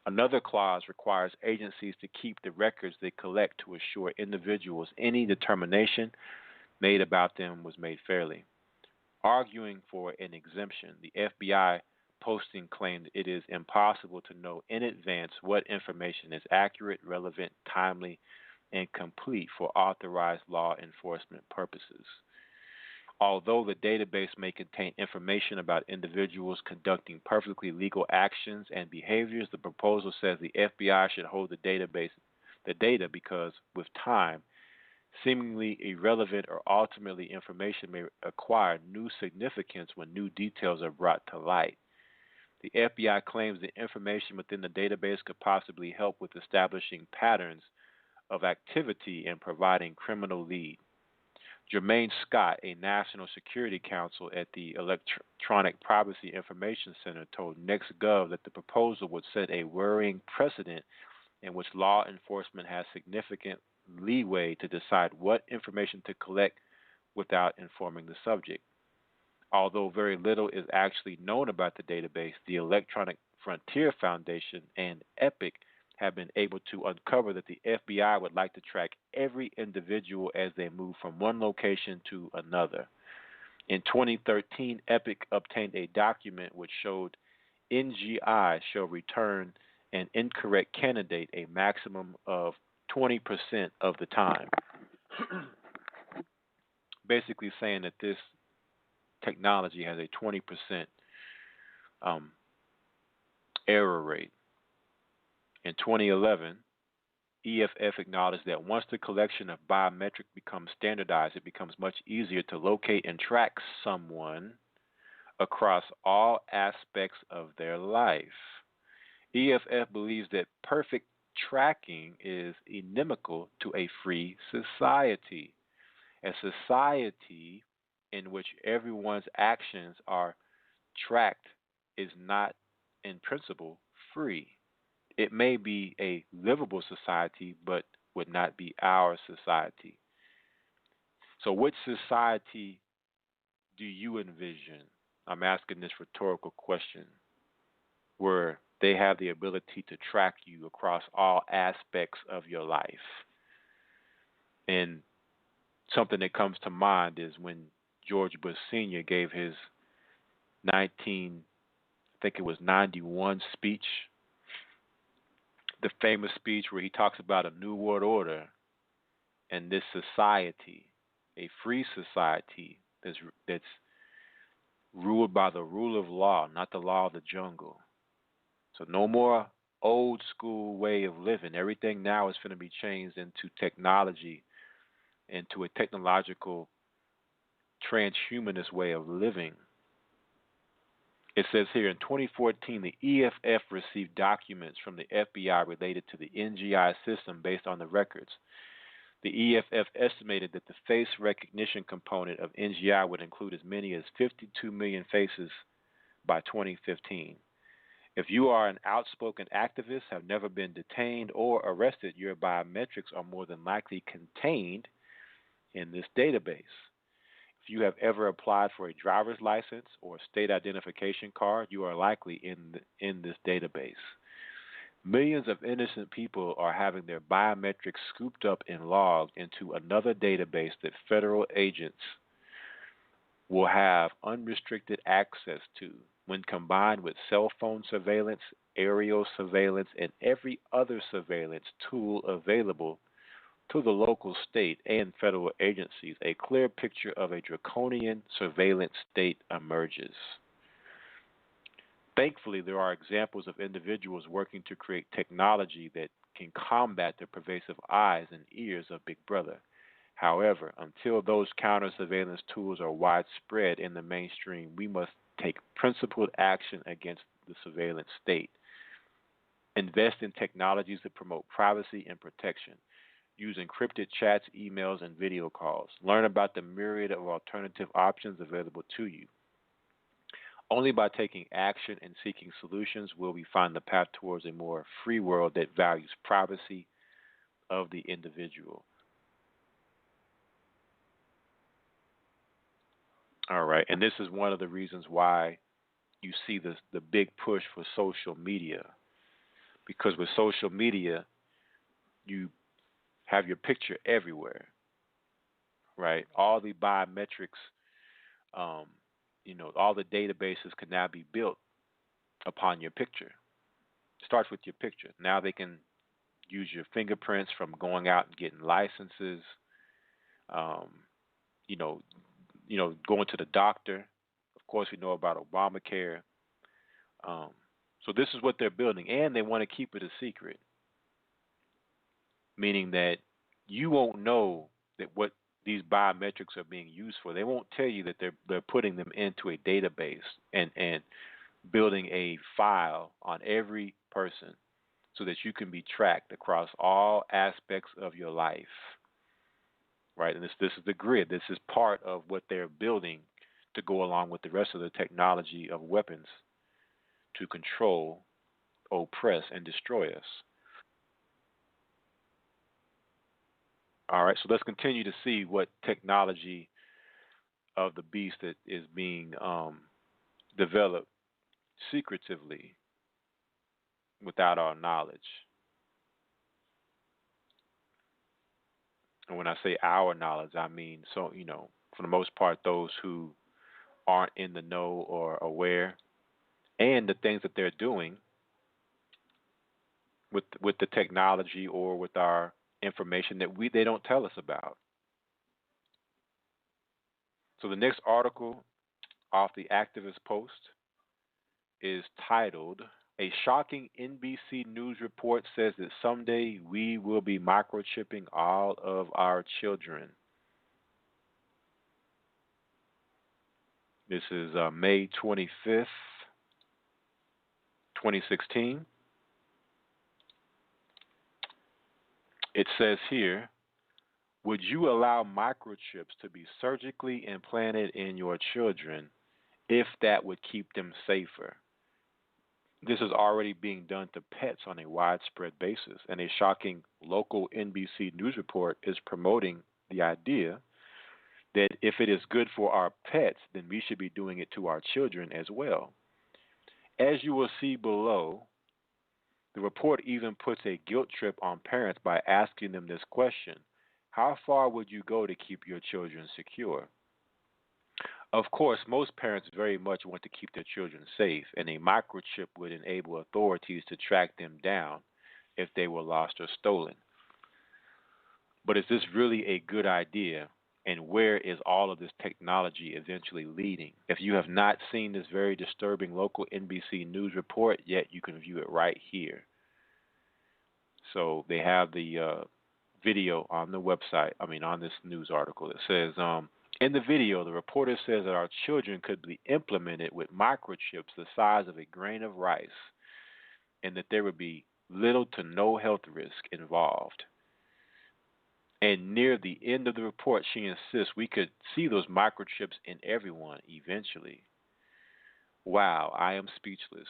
[SPEAKER 1] Another clause requires agencies to keep the records they collect to assure individuals any determination made about them was made fairly. Arguing for an exemption, the FBI posting claimed it is impossible to know in advance what information is accurate, relevant, timely, and complete for authorized law enforcement purposes. Although the database may contain information about individuals conducting perfectly legal actions and behaviors, the proposal says the FBI should hold the data because, with time, seemingly irrelevant or ultimately information may acquire new significance when new details are brought to light. The FBI claims the information within the database could possibly help with establishing patterns of activity and providing criminal lead. Jermaine Scott, a National Security Counsel at the Electronic Privacy Information Center, told NextGov that the proposal would set a worrying precedent in which law enforcement has significant leeway to decide what information to collect without informing the subject. Although very little is actually known about the database, the Electronic Frontier Foundation and EPIC have been able to uncover that the FBI would like to track every individual as they move from one location to another. In 2013, EPIC obtained a document which showed NGI shall return an incorrect candidate a maximum of 20% of the time. Basically saying that this technology has a 20% error rate. In 2011, EFF acknowledged that once the collection of biometrics becomes standardized, it becomes much easier to locate and track someone across all aspects of their life. EFF believes that perfect tracking is inimical to a free society. A society in which everyone's actions are tracked is not, in principle, free. It may be a livable society, but would not be our society. So which society do you envision? I'm asking this rhetorical question, where they have the ability to track you across all aspects of your life. And something that comes to mind is when George Bush Sr. gave his 91 speech, the famous speech where he talks about a new world order and this society, a free society that's ruled by the rule of law, not the law of the jungle. So no more old school way of living. Everything now is going to be changed into technology, into a technological transhumanist way of living. It says here, in 2014, the EFF received documents from the FBI related to the NGI system based on the records. The EFF estimated that the face recognition component of NGI would include as many as 52 million faces by 2015. If you are an outspoken activist, have never been detained or arrested, your biometrics are more than likely contained in this database. If you have ever applied for a driver's license or state identification card, you are likely in this database. Millions of innocent people are having their biometrics scooped up and logged into another database that federal agents will have unrestricted access to. When combined with cell phone surveillance, aerial surveillance, and every other surveillance tool available, to the local, state, and federal agencies, a clear picture of a draconian surveillance state emerges. Thankfully, there are examples of individuals working to create technology that can combat the pervasive eyes and ears of Big Brother. However, until those counter surveillance tools are widespread in the mainstream, we must take principled action against the surveillance state. Invest in technologies that promote privacy and protection. Use encrypted chats, emails, and video calls. Learn about the myriad of alternative options available to you. Only by taking action and seeking solutions will we find the path towards a more free world that values privacy of the individual. All right, and this is one of the reasons why you see the big push for social media, because with social media, you have your picture everywhere, right? All the biometrics, all the databases can now be built upon your picture. It starts with your picture. Now they can use your fingerprints from going out and getting licenses, um, you know, going to the doctor. Of course, we know about Obamacare. Um, so this is what they're building, and they want to keep it a secret, meaning that you won't know that what these biometrics are being used for. They won't tell you that they're putting them into a database and building a file on every person so that you can be tracked across all aspects of your life. Right? And this is the grid. This is part of what they're building to go along with the rest of the technology of weapons to control, oppress, and destroy us. All right, so let's continue to see what technology of the beast that is being developed secretively without our knowledge. And when I say our knowledge, I mean, so, for the most part, those who aren't in the know or aware, and the things that they're doing with the technology or with our information that they don't tell us about. So the next article off the Activist Post is titled, "A Shocking NBC News Report Says That Someday We Will Be Microchipping All of Our Children." This is May 25th, 2016. It says here, "Would you allow microchips to be surgically implanted in your children if that would keep them safer?" This is already being done to pets on a widespread basis, and a shocking local NBC News report is promoting the idea that if it is good for our pets, then we should be doing it to our children as well. As you will see below, the report even puts a guilt trip on parents by asking them this question: how far would you go to keep your children secure? Of course, most parents very much want to keep their children safe, and a microchip would enable authorities to track them down if they were lost or stolen. But is this really a good idea? And where is all of this technology eventually leading? If you have not seen this very disturbing local NBC News report yet, you can view it right here. So they have the video on the website, on this news article. It says, in the video, the reporter says that our children could be implemented with microchips the size of a grain of rice, and that there would be little to no health risk involved. And near the end of the report, she insists we could see those microchips in everyone eventually. Wow, I am speechless.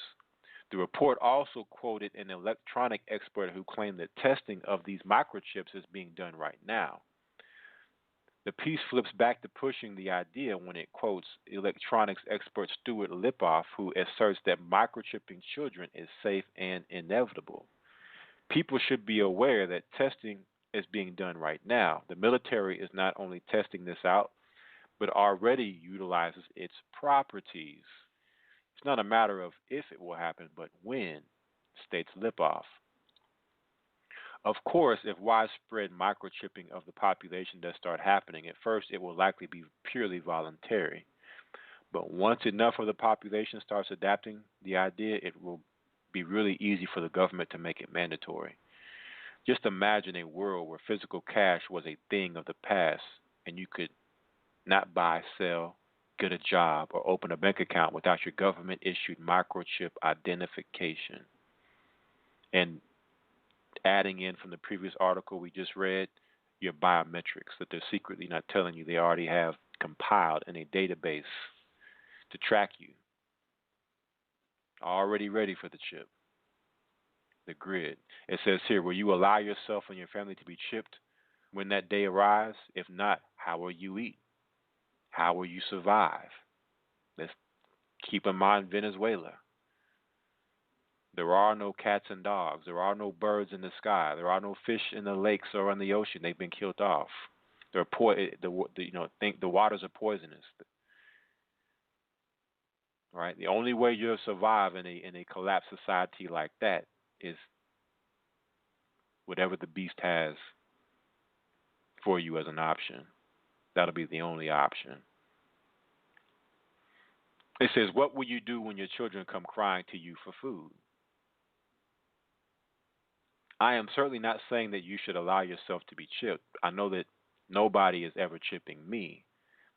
[SPEAKER 1] The report also quoted an electronic expert who claimed that testing of these microchips is being done right now. The piece flips back to pushing the idea when it quotes electronics expert Stuart Lipoff, who asserts that microchipping children is safe and inevitable. People should be aware that testing is being done right now. The military is not only testing this out, but already utilizes its properties. It's not a matter of if it will happen, but when, states Lipoff. Of course, if widespread microchipping of the population does start happening, at first it will likely be purely voluntary. But once enough of the population starts adapting the idea, it will be really easy for the government to make it mandatory. Just imagine a world where physical cash was a thing of the past and you could not buy, sell, get a job, or open a bank account without your government issued microchip identification. And adding in from the previous article we just read, your biometrics that they're secretly not telling you they already have compiled in a database to track you, already ready for the chip, the grid. It says here, will you allow yourself and your family to be chipped when that day arrives? If not, how will you eat? How will you survive? Let's keep in mind Venezuela. There are no cats and dogs. There are no birds in the sky. There are no fish in the lakes or in the ocean. They've been killed off. The waters are poisonous. Right? The only way you'll survive in a collapsed society like that is whatever the beast has for you as an option. That'll be the only option. It says, what will you do when your children come crying to you for food? I am certainly not saying that you should allow yourself to be chipped. I know that nobody is ever chipping me.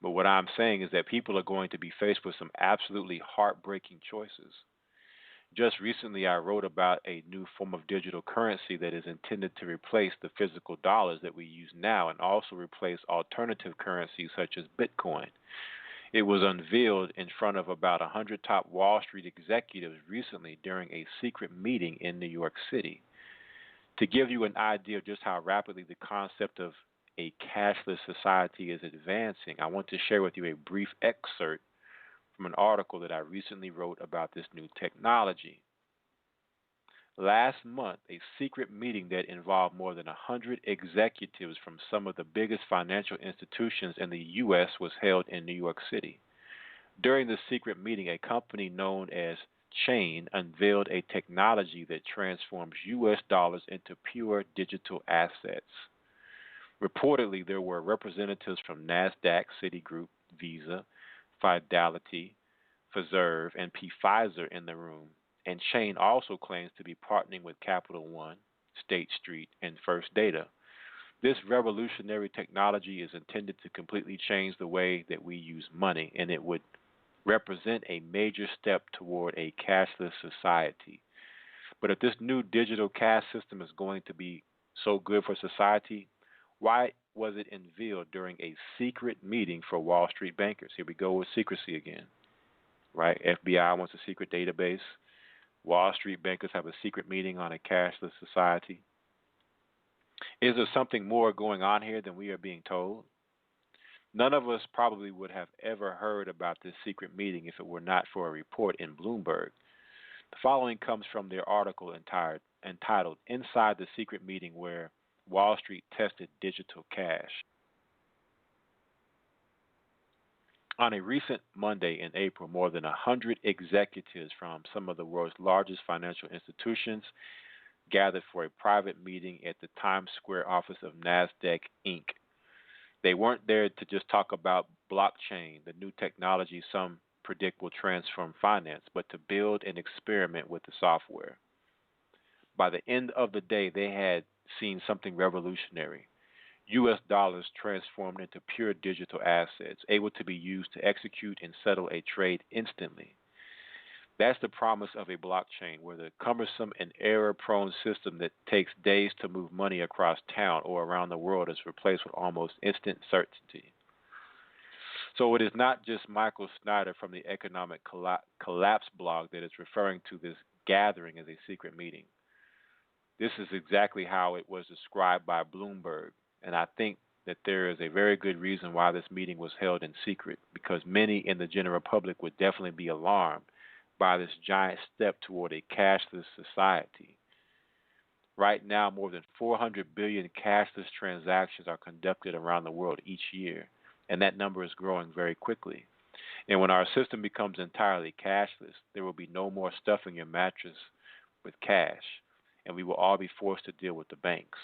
[SPEAKER 1] But what I'm saying is that people are going to be faced with some absolutely heartbreaking choices. Just recently, I wrote about a new form of digital currency that is intended to replace the physical dollars that we use now and also replace alternative currencies such as Bitcoin. It was unveiled in front of about 100 top Wall Street executives recently during a secret meeting in New York City. To give you an idea of just how rapidly the concept of a cashless society is advancing, I want to share with you a brief excerpt from an article that I recently wrote about this new technology. Last month, a secret meeting that involved more than 100 executives from some of the biggest financial institutions in the U.S. was held in New York City. During the secret meeting, a company known as Chain unveiled a technology that transforms U.S. dollars into pure digital assets. Reportedly, there were representatives from NASDAQ, Citigroup, Visa, Fidelity, Fiserv, and Pfizer in the room, and Chain also claims to be partnering with Capital One, State Street, and First Data. This revolutionary technology is intended to completely change the way that we use money, and it would represent a major step toward a cashless society. But if this new digital cash system is going to be so good for society, why was it unveiled during a secret meeting for Wall Street bankers? Here we go with secrecy again, right? FBI wants a secret database. Wall Street bankers have a secret meeting on a cashless society. Is there something more going on here than we are being told? None of us probably would have ever heard about this secret meeting if it were not for a report in Bloomberg. The following comes from their article entitled Inside the Secret Meeting Where Wall Street Tested Digital Cash. On a recent Monday in April, more than 100 executives from some of the world's largest financial institutions gathered for a private meeting at the Times Square office of NASDAQ, Inc. They weren't there to just talk about blockchain, the new technology some predict will transform finance, but to build and experiment with the software. By the end of the day, they had seen something revolutionary. U.S. dollars transformed into pure digital assets, able to be used to execute and settle a trade instantly. That's the promise of a blockchain, where the cumbersome and error-prone system that takes days to move money across town or around the world is replaced with almost instant certainty. So it is not just Michael Snyder from the Economic Collapse blog that is referring to this gathering as a secret meeting. This is exactly how it was described by Bloomberg, and I think that there is a very good reason why this meeting was held in secret, because many in the general public would definitely be alarmed by this giant step toward a cashless society. Right now, more than 400 billion cashless transactions are conducted around the world each year, and that number is growing very quickly. And when our system becomes entirely cashless, there will be no more stuffing your mattress with cash, and we will all be forced to deal with the banks.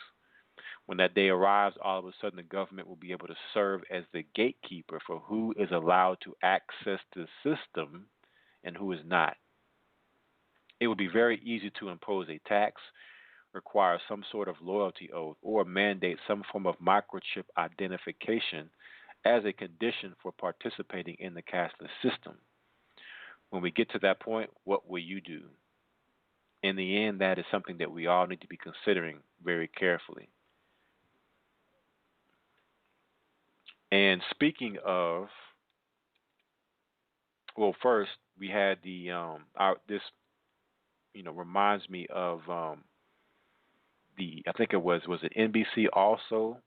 [SPEAKER 1] When that day arrives, all of a sudden the government will be able to serve as the gatekeeper for who is allowed to access the system and who is not. It would be very easy to impose a tax, require some sort of loyalty oath, or mandate some form of microchip identification as a condition for participating in the cashless system. When we get to that point, what will you do? In the end, that is something that we all need to be considering very carefully. And speaking of, well, first we had the this reminds me of I think it was it NBC also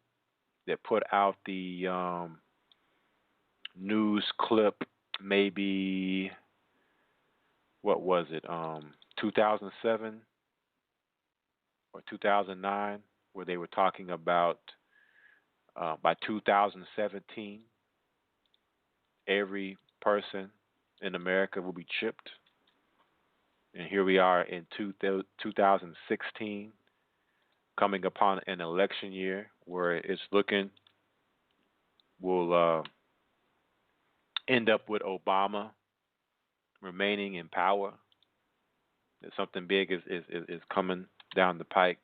[SPEAKER 1] that put out the news clip, maybe what was it 2007 or 2009, where they were talking about by 2017 every person in America will be chipped. And here we are in 2016, coming upon an election year where it's looking will end up with Obama remaining in power. That something big is coming down the pike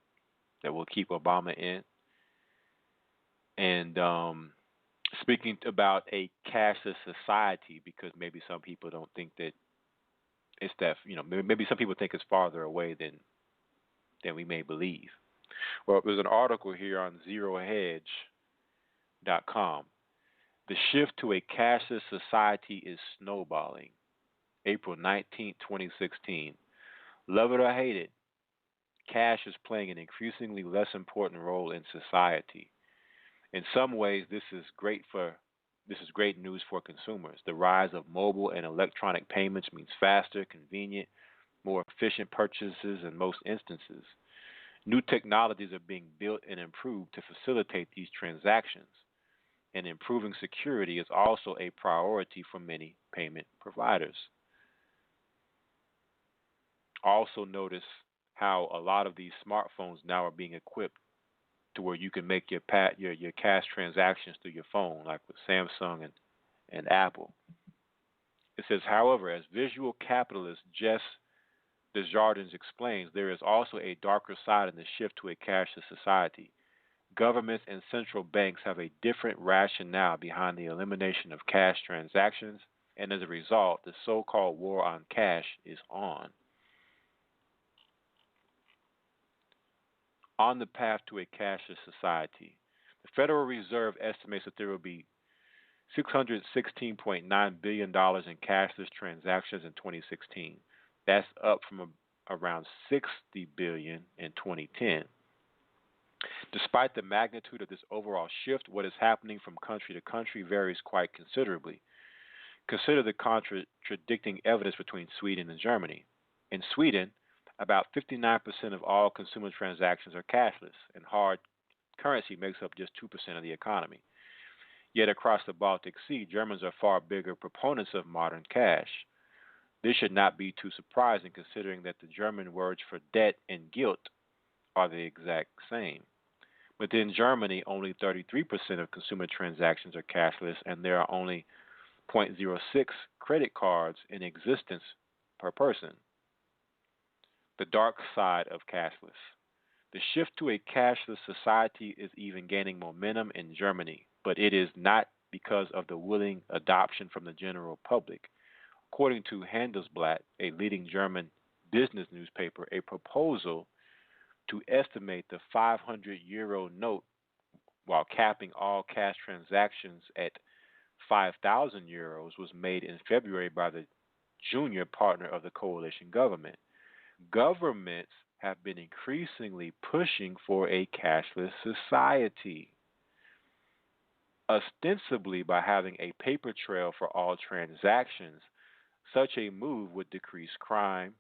[SPEAKER 1] that will keep Obama in. And speaking about a cashless society, because maybe some people don't think that it's that, maybe some people think it's farther away than we may believe. Well, there's an article here on ZeroHedge.com. The shift to a cashless society is snowballing. April 19, 2016. Love it or hate it, cash is playing an increasingly less important role in society. In some ways, this is great news for consumers. The rise of mobile and electronic payments means faster, convenient, more efficient purchases in most instances. New technologies are being built and improved to facilitate these transactions, and improving security is also a priority for many payment providers. Also notice how a lot of these smartphones now are being equipped to where you can make your cash transactions through your phone, like with Samsung and Apple. It says, however, as visual capitalist Jess Desjardins explains, there is also a darker side in the shift to a cashless society. Governments and central banks have a different rationale behind the elimination of cash transactions, and as a result, the so-called war on cash is on. On the path to a cashless society, the Federal Reserve estimates that there will be $616.9 billion in cashless transactions in 2016. That's up from around $60 billion in 2010. Despite the magnitude of this overall shift, what is happening from country to country varies quite considerably. Consider the contradicting evidence between Sweden and Germany. In Sweden, about 59% of all consumer transactions are cashless, and hard currency makes up just 2% of the economy. Yet across the Baltic Sea, Germans are far bigger proponents of modern cash. This should not be too surprising, considering that the German words for debt and guilt are the exact same. Within Germany, only 33% of consumer transactions are cashless, and there are only 0.06 credit cards in existence per person. The dark side of cashless. The shift to a cashless society is even gaining momentum in Germany, but it is not because of the willing adoption from the general public. According to Handelsblatt, a leading German business newspaper, a proposal to estimate the 500 euro note while capping all cash transactions at 5,000 euros was made in February by the junior partner of the coalition government. Governments have been increasingly pushing for a cashless society, ostensibly by having a paper trail for all transactions. Such a move would decrease crime,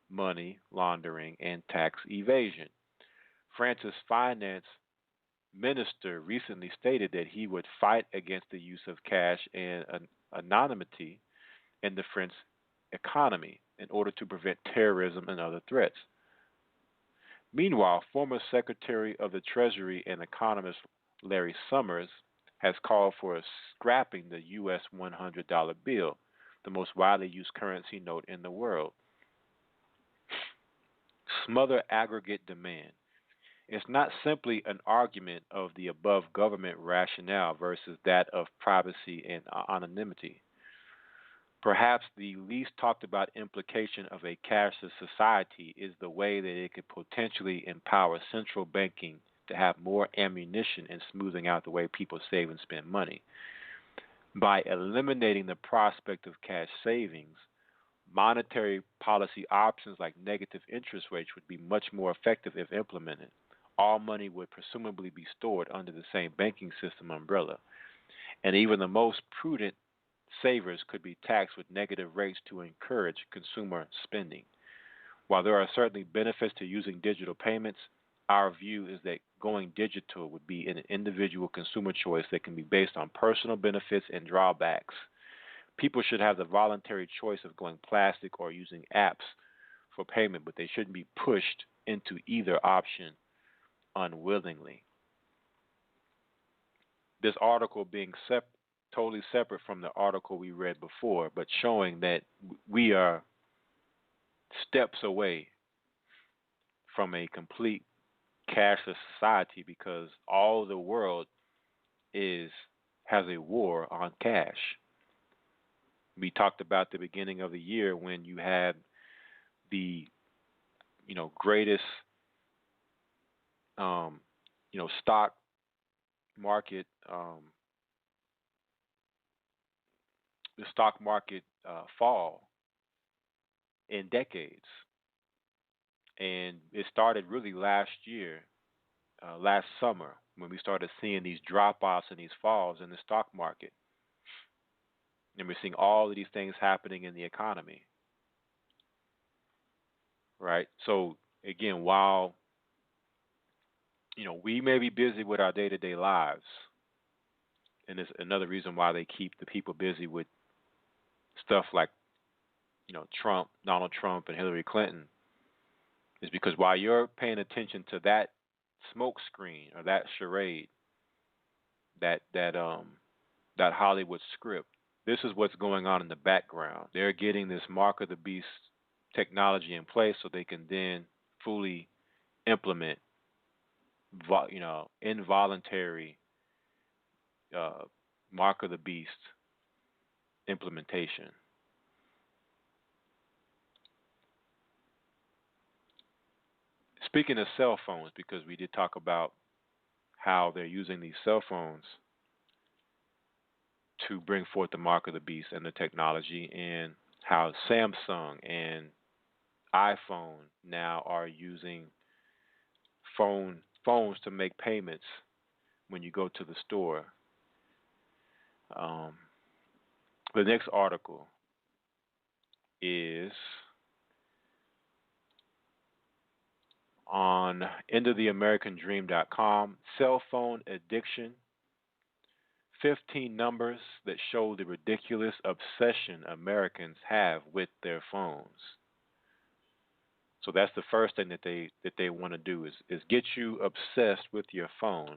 [SPEAKER 1] money laundering, and tax evasion. France's finance minister recently stated that he would fight against the use of cash and anonymity in the French economy in order to prevent terrorism and other threats. Meanwhile, former Secretary of the Treasury and economist Larry Summers has called for scrapping the U.S. $100 bill, the most widely used currency note in the world. Smother aggregate demand. It's not simply an argument of the above government rationale versus that of privacy and anonymity. Perhaps the least talked about implication of a cashless society is the way that it could potentially empower central banking to have more ammunition in smoothing out the way people save and spend money. By eliminating the prospect of cash savings, monetary policy options like negative interest rates would be much more effective if implemented. All money would presumably be stored under the same banking system umbrella, and even the most prudent savers could be taxed with negative rates to encourage consumer spending. While there are certainly benefits to using digital payments, our view is that going digital would be an individual consumer choice that can be based on personal benefits and drawbacks. People should have the voluntary choice of going plastic or using apps for payment, but they shouldn't be pushed into either option unwillingly. This article being totally separate from the article we read before, but showing that we are steps away from a complete cashless society because all the world has a war on cash. We talked about the beginning of the year when you had the greatest stock market the stock market fall in decades. And it started really last year, last summer, when we started seeing these drop-offs and these falls in the stock market. And we're seeing all of these things happening in the economy. Right? So, again, while, we may be busy with our day-to-day lives, and it's another reason why they keep the people busy with stuff like, Donald Trump and Hillary Clinton, is because while you're paying attention to that smoke screen or that charade, that Hollywood script, this is what's going on in the background. They're getting this mark of the beast technology in place so they can then fully implement, involuntary mark of the beast implementation. Speaking of cell phones, because we did talk about how they're using these cell phones to bring forth the mark of the beast and the technology, and how Samsung and iPhone now are using phones to make payments when you go to the store. The next article is on endoftheamericandream.com, cell phone addiction, 15 numbers that show the ridiculous obsession Americans have with their phones. So that's the first thing that they want to do is get you obsessed with your phone.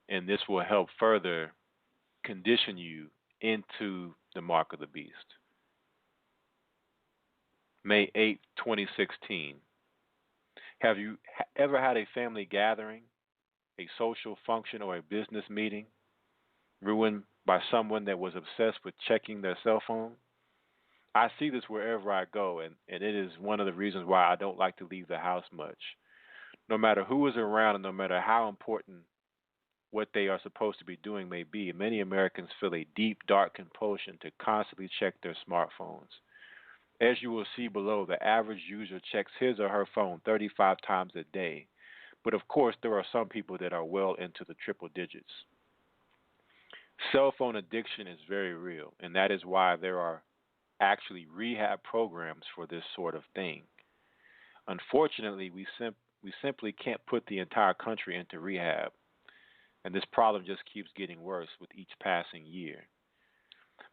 [SPEAKER 1] And this will help further condition you into the mark of the beast. May 8th, 2016. Have you ever had a family gathering, a social function, or a business meeting ruined by someone that was obsessed with checking their cell phone? I see this wherever I go, and it is one of the reasons why I don't like to leave the house much. No matter who is around and no matter how important what they are supposed to be doing may be, many Americans feel a deep, dark compulsion to constantly check their smartphones. As you will see below, the average user checks his or her phone 35 times a day. But of course, there are some people that are well into the triple digits. Cell phone addiction is very real, and that is why there are actually rehab programs for this sort of thing. Unfortunately, we simply can't put the entire country into rehab, and this problem just keeps getting worse with each passing year.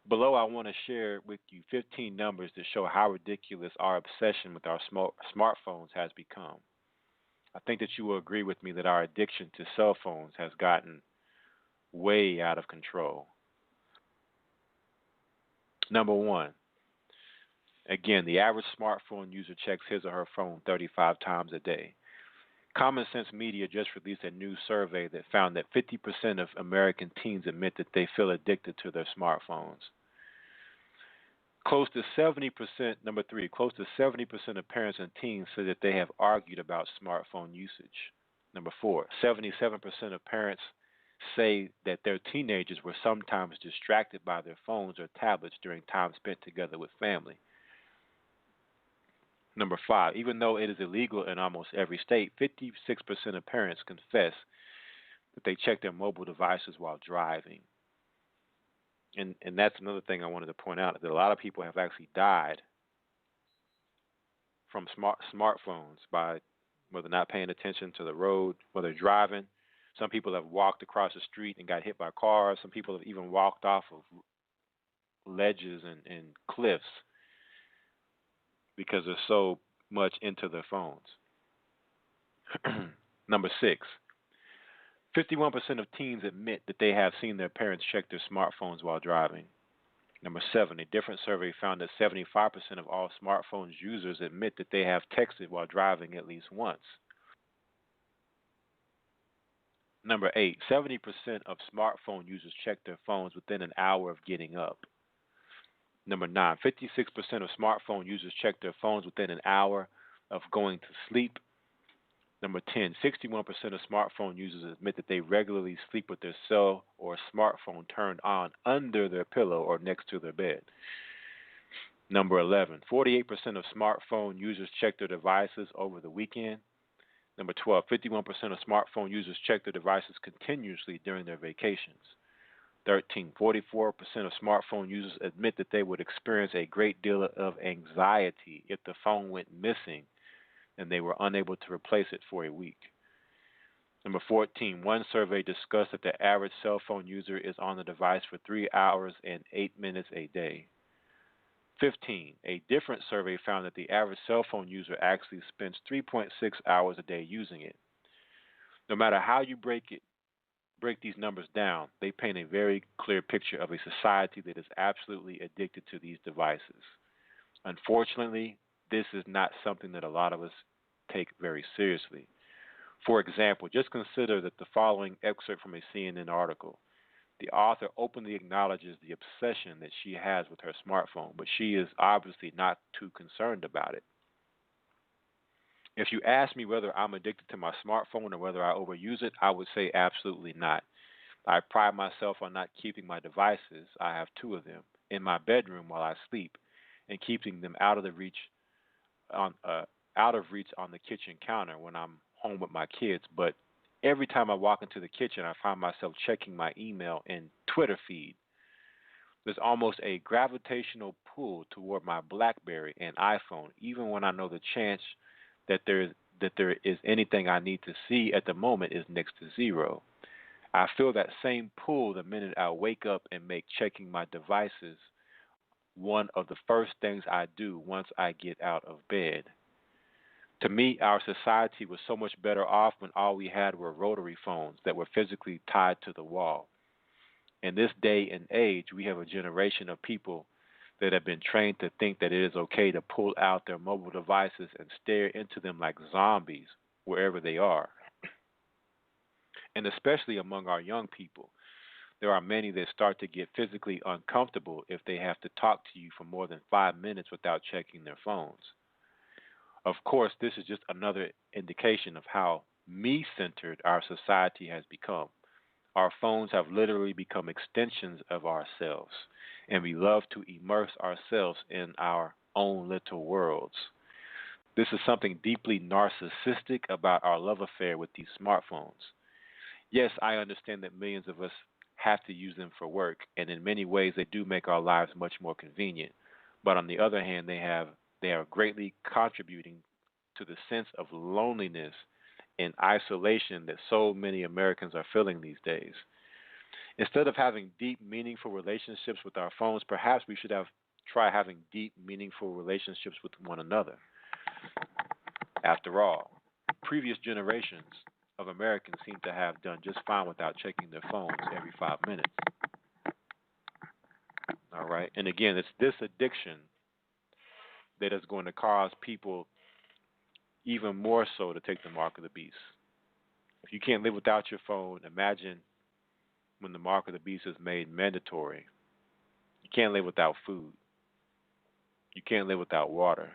[SPEAKER 1] Below, I want to share with you 15 numbers that show how ridiculous our obsession with our smartphones has become. I think that you will agree with me that our addiction to cell phones has gotten way out of control. Number one, again, the average smartphone user checks his or her phone 35 times a day. Common Sense Media just released a new survey that found that 50% of American teens admit that they feel addicted to their smartphones. Close to 70%, number three, close to 70% of parents and teens say that they have argued about smartphone usage. Number four, 77% of parents say that their teenagers were sometimes distracted by their phones or tablets during time spent together with family. Number five, even though it is illegal in almost every state, 56% of parents confess that they check their mobile devices while driving. And that's another thing I wanted to point out, that a lot of people have actually died from smartphones by whether not paying attention to the road, whether driving. Some people have walked across the street and got hit by cars. Some people have even walked off of ledges and cliffs because they're so much into their phones. Number six, 51% of teens admit that they have seen their parents check their smartphones while driving. Number seven, a different survey found that 75% of all smartphones users admit that they have texted while driving at least once. Number eight, 70% of smartphone users check their phones within an hour of getting up. Number nine, 56% of smartphone users check their phones within an hour of going to sleep. Number 10, 61% of smartphone users admit that they regularly sleep with their cell or smartphone turned on under their pillow or next to their bed. Number 11, 48% of smartphone users check their devices over the weekend. Number 12, 51% of smartphone users check their devices continuously during their vacations. 13, 44% of smartphone users admit that they would experience a great deal of anxiety if the phone went missing and they were unable to replace it for a week. Number 14, one survey discussed that the average cell phone user is on the device for 3 hours and 8 minutes a day. 15, a different survey found that the average cell phone user actually spends 3.6 hours a day using it. No matter how you break these numbers down, they paint a very clear picture of a society that is absolutely addicted to these devices. Unfortunately, this is not something that a lot of us take very seriously. For example, just consider that the following excerpt from a CNN article. The author openly acknowledges the obsession that she has with her smartphone, but she is obviously not too concerned about it. If you ask me whether I'm addicted to my smartphone or whether I overuse it, I would say absolutely not. I pride myself on not keeping my devices, I have two of them, in my bedroom while I sleep, and keeping them out of reach on the kitchen counter when I'm home with my kids. But every time I walk into the kitchen, I find myself checking my email and Twitter feed. There's almost a gravitational pull toward my BlackBerry and iPhone, even when I know the chance that there is anything I need to see at the moment is next to zero. I feel that same pull the minute I wake up and make checking my devices one of the first things I do once I get out of bed. To me, our society was so much better off when all we had were rotary phones that were physically tied to the wall. In this day and age, we have a generation of people that have been trained to think that it is okay to pull out their mobile devices and stare into them like zombies wherever they are. And especially among our young people, there are many that start to get physically uncomfortable if they have to talk to you for more than 5 minutes without checking their phones. Of course, this is just another indication of how me-centered our society has become. Our phones have literally become extensions of ourselves, and we love to immerse ourselves in our own little worlds. This is something deeply narcissistic about our love affair with these smartphones. Yes, I understand that millions of us have to use them for work, and in many ways they do make our lives much more convenient. But on the other hand, they are greatly contributing to the sense of loneliness and isolation that so many Americans are feeling these days. Instead of having deep, meaningful relationships with our phones, perhaps we should have try having deep, meaningful relationships with one another. After all, previous generations of Americans seem to have done just fine without checking their phones every 5 minutes. All right, and again, it's this addiction that is going to cause people even more so to take the mark of the beast. If you can't live without your phone, imagine when the mark of the beast is made mandatory. You can't live without food. You can't live without water.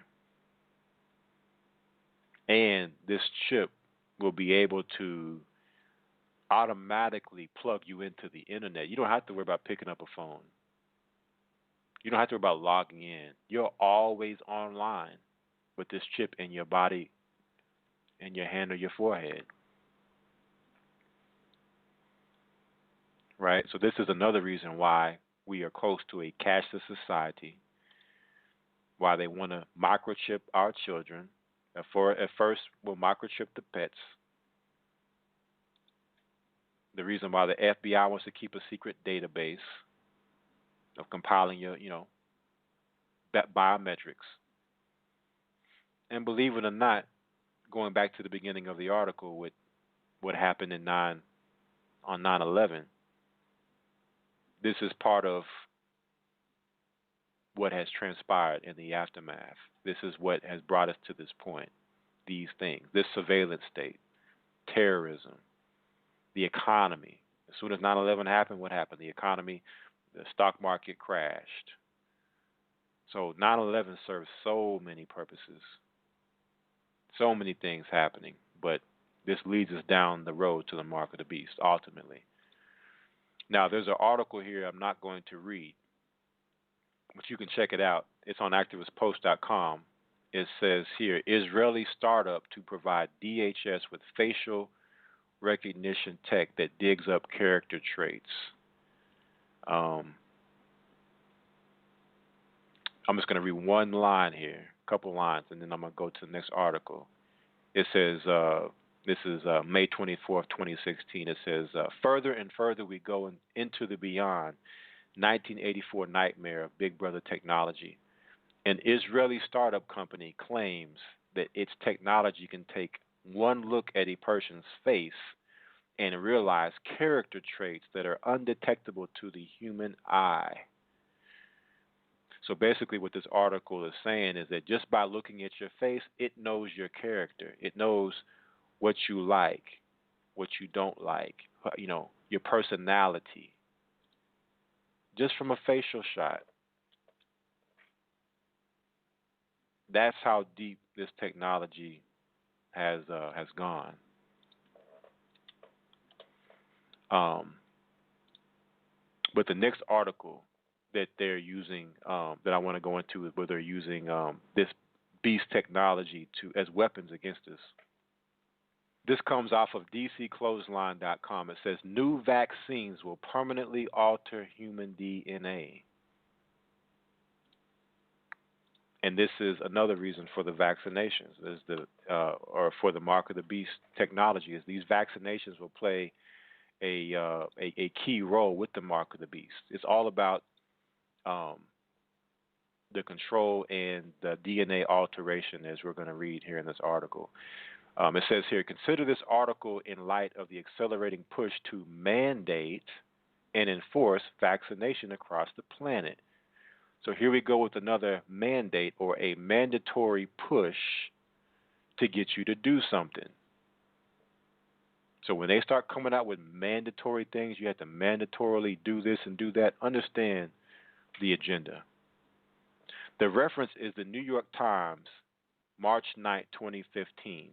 [SPEAKER 1] And this chip will be able to automatically plug you into the internet. You don't have to worry about picking up a phone. You don't have to worry about logging in. You're always online with this chip in your body, in your hand or your forehead. Right? So this is another reason why we are close to a cashless society, why they want to microchip our children. At first, we'll microchip the pets. The reason why the FBI wants to keep a secret database of compiling your, biometrics. And believe it or not, going back to the beginning of the article with what happened on 9/11, this is part of what has transpired in the aftermath. This is what has brought us to this point. These things, this surveillance state, terrorism, the economy. As soon as 9/11 happened, what happened? The economy, the stock market crashed. So 9/11 serves so many purposes, so many things happening, but this leads us down the road to the mark of the beast, ultimately. Now, there's an article here I'm not going to read, but you can check it out. It's on activistpost.com. It says here, Israeli startup to provide DHS with facial recognition tech that digs up character traits. I'm just going to read one line here, a couple lines, and then I'm going to go to the next article. It says, this is May 24th, 2016. It says, further and further we go into the beyond 1984 nightmare of Big Brother technology. An Israeli startup company claims that its technology can take one look at a person's face and realize character traits that are undetectable to the human eye. So basically what this article is saying is that just by looking at your face, it knows your character. It knows what you like, what you don't like, your personality, just from a facial shot. That's how deep this technology has gone. But the next article that they're using, that I want to go into, is where they're using this beast technology as weapons against us. This comes off of DCClothesline.com. It says new vaccines will permanently alter human DNA. And this is another reason for the vaccinations, or for the mark of the beast technology, is these vaccinations will play a key role with the mark of the beast. It's all about the control and the DNA alteration, as we're going to read here in this article. It says here, consider this article in light of the accelerating push to mandate and enforce vaccination across the planet. So here we go with another mandate, or a mandatory push to get you to do something. So when they start coming out with mandatory things, you have to mandatorily do this and do that, understand the agenda. The reference is the New York Times, March 9, 2015.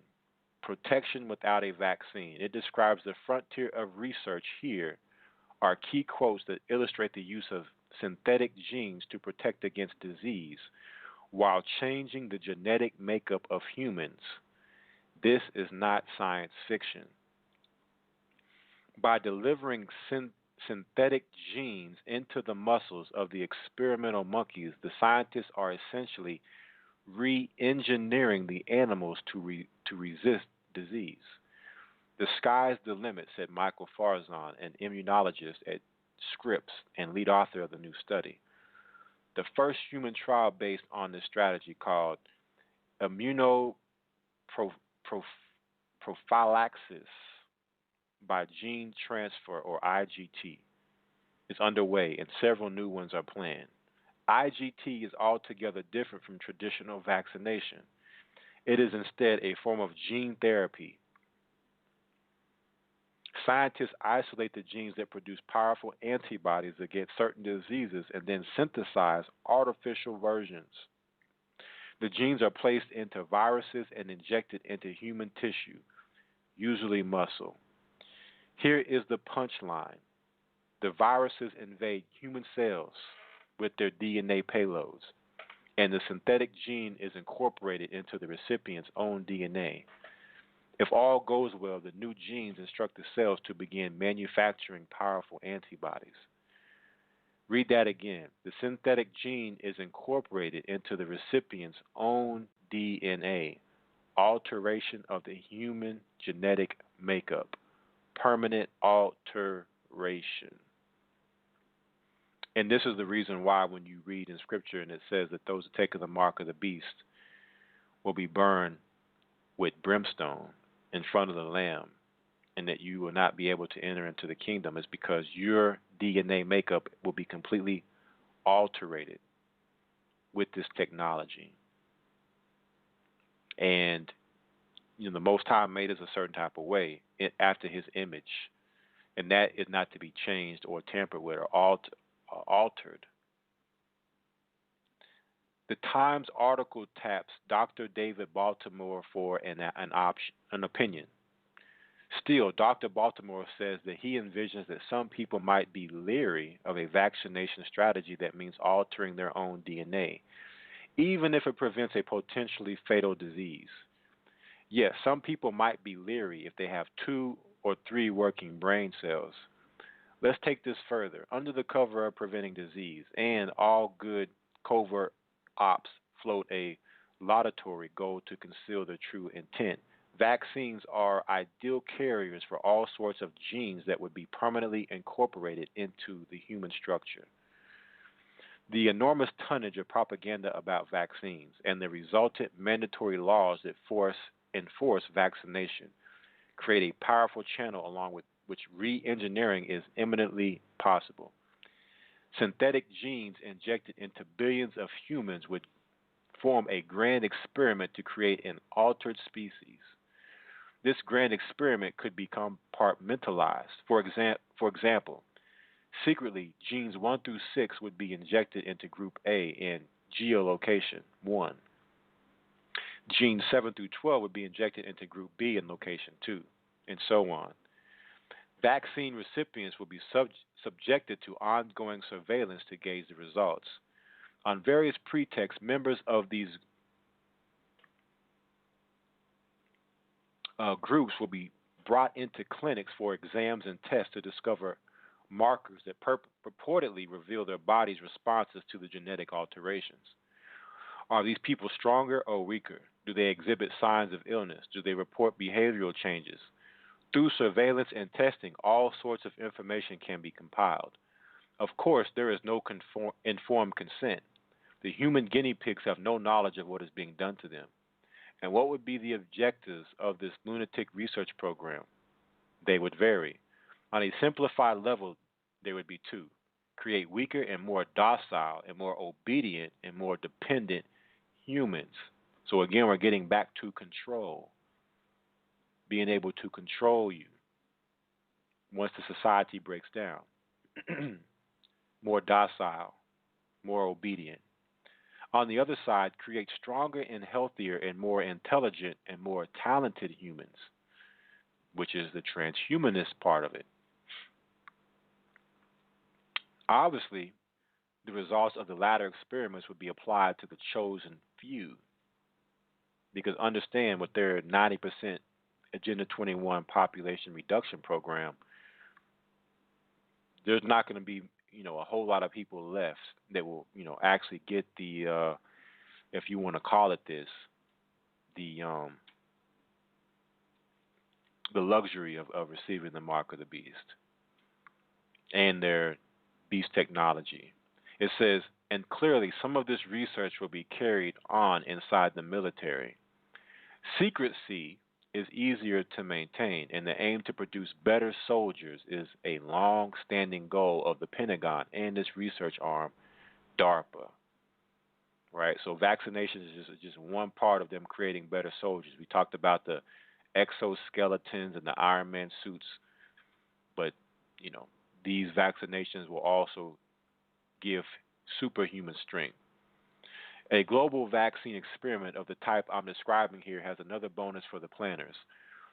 [SPEAKER 1] Protection without a vaccine. It describes the frontier of research. Here are key quotes that illustrate the use of synthetic genes to protect against disease while changing the genetic makeup of humans. This is not science fiction. By delivering synthetic genes into the muscles of the experimental monkeys, the scientists are essentially re-engineering the animals to resist disease. The sky's the limit, said Michael Farzan, an immunologist at Scripps and lead author of the new study. The first human trial based on this strategy, called immunoprophylaxis by gene transfer, or IGT, is underway, and several new ones are planned. IGT is altogether different from traditional vaccination. It is instead a form of gene therapy. Scientists isolate the genes that produce powerful antibodies against certain diseases and then synthesize artificial versions. The genes are placed into viruses and injected into human tissue, usually muscle. Here is the punchline. The viruses invade human cells with their DNA payloads, and the synthetic gene is incorporated into the recipient's own DNA. If all goes well, the new genes instruct the cells to begin manufacturing powerful antibodies. Read that again. The synthetic gene is incorporated into the recipient's own DNA, alteration of the human genetic makeup, permanent alteration. And this is the reason why when you read in Scripture and it says that those that take the mark of the beast will be burned with brimstone in front of the Lamb, and that you will not be able to enter into the kingdom, is because your DNA makeup will be completely alterated with this technology. And the Most High made us a certain type of way after His image, and that is not to be changed or tampered with or altered. The Times article taps Dr. David Baltimore for an opinion. Still, Dr. Baltimore says that he envisions that some people might be leery of a vaccination strategy that means altering their own DNA, even if it prevents a potentially fatal disease. Yes, some people might be leery if they have 2 or 3 working brain cells. Let's take this further. Under the cover of preventing disease and all good covert ops float a laudatory goal to conceal their true intent. Vaccines are ideal carriers for all sorts of genes that would be permanently incorporated into the human structure. The enormous tonnage of propaganda about vaccines and the resultant mandatory laws that enforce vaccination create a powerful channel along with which re-engineering is imminently possible. Synthetic genes injected into billions of humans would form a grand experiment to create an altered species. This grand experiment could be compartmentalized. For example, secretly, genes 1 through 6 would be injected into Group A in geolocation 1. Genes 7 through 12 would be injected into Group B in location 2, and so on. Vaccine recipients will be subjected to ongoing surveillance to gauge the results. On various pretexts, members of these groups will be brought into clinics for exams and tests to discover markers that purportedly reveal their body's responses to the genetic alterations. Are these people stronger or weaker? Do they exhibit signs of illness? Do they report behavioral changes? Through surveillance and testing, all sorts of information can be compiled. Of course, there is no informed consent. The human guinea pigs have no knowledge of what is being done to them. And what would be the objectives of this lunatic research program? They would vary. On a simplified level, there would be 2. Create weaker and more docile and more obedient and more dependent humans. So again, we're getting back to control. Being able to control you once the society breaks down. More docile, more obedient. On the other side, create stronger and healthier and more intelligent and more talented humans, which is the transhumanist part of it. Obviously, the results of the latter experiments would be applied to the chosen few, because understand, with their 90% Agenda 21 population reduction program, there's not going to be, a whole lot of people left that will, actually get the, if you want to call it this, the luxury of receiving the mark of the beast and their beast technology. It says, and clearly some of this research will be carried on inside the military. Secrecy is easier to maintain, and the aim to produce better soldiers is a long standing goal of the Pentagon and its research arm, DARPA. Right? So vaccinations is just one part of them creating better soldiers. We talked about the exoskeletons and the Iron Man suits, but these vaccinations will also give superhuman strength. A global vaccine experiment of the type I'm describing here has another bonus for the planners.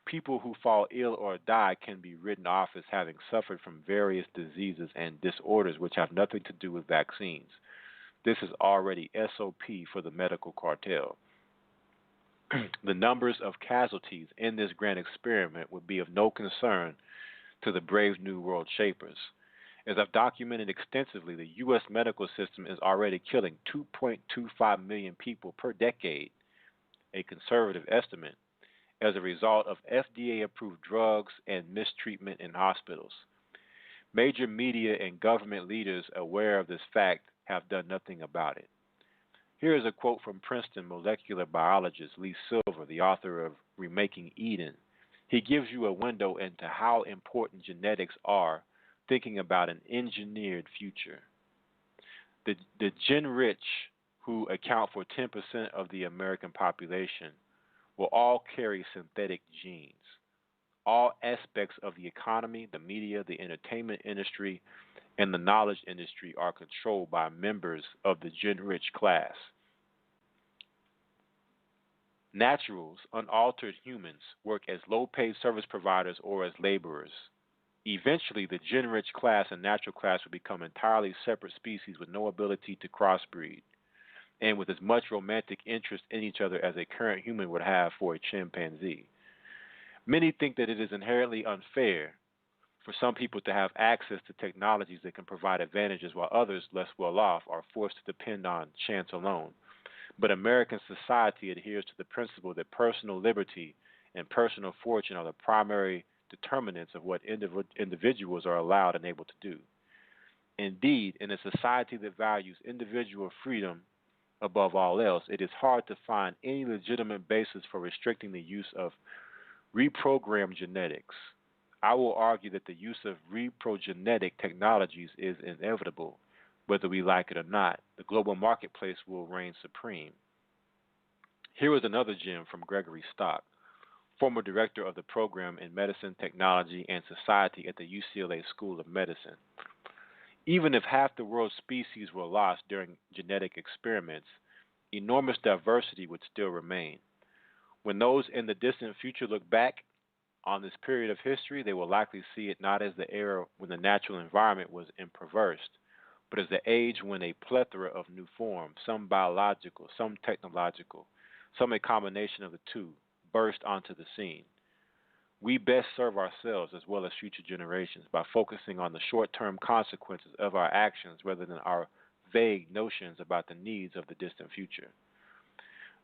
[SPEAKER 1] People who fall ill or die can be written off as having suffered from various diseases and disorders which have nothing to do with vaccines. This is already SOP for the medical cartel. The numbers of casualties in this grand experiment would be of no concern to the brave New World shapers. As I've documented extensively, the U.S. medical system is already killing 2.25 million people per decade, a conservative estimate, as a result of FDA-approved drugs and mistreatment in hospitals. Major media and government leaders aware of this fact have done nothing about it. Here is a quote from Princeton molecular biologist Lee Silver, the author of Remaking Eden. He gives you a window into how important genetics are, thinking about an engineered future. The gen rich, who account for 10% of the American population, will all carry synthetic genes. All aspects of the economy, the media, the entertainment industry, and the knowledge industry are controlled by members of the gen rich class. Naturals, unaltered humans, work as low-paid service providers or as laborers. Eventually, the gen rich class and natural class will become entirely separate species with no ability to crossbreed, and with as much romantic interest in each other as a current human would have for a chimpanzee. Many think that it is inherently unfair for some people to have access to technologies that can provide advantages while others, less well off, are forced to depend on chance alone. But American society adheres to the principle that personal liberty and personal fortune are the primary determinants of what individuals are allowed and able to do. Indeed, in a society that values individual freedom above all else, it is hard to find any legitimate basis for restricting the use of reprogrammed genetics. I will argue that the use of reprogenetic technologies is inevitable, whether we like it or not. The global marketplace will reign supreme. Here is another gem from Gregory Stock, former director of the program in Medicine, Technology, and Society at the UCLA School of Medicine. Even if half the world's species were lost during genetic experiments, enormous diversity would still remain. When those in the distant future look back on this period of history, they will likely see it not as the era when the natural environment was impoverished, but as the age when a plethora of new forms, some biological, some technological, some a combination of the two, burst onto the scene. We best serve ourselves as well as future generations by focusing on the short-term consequences of our actions rather than our vague notions about the needs of the distant future.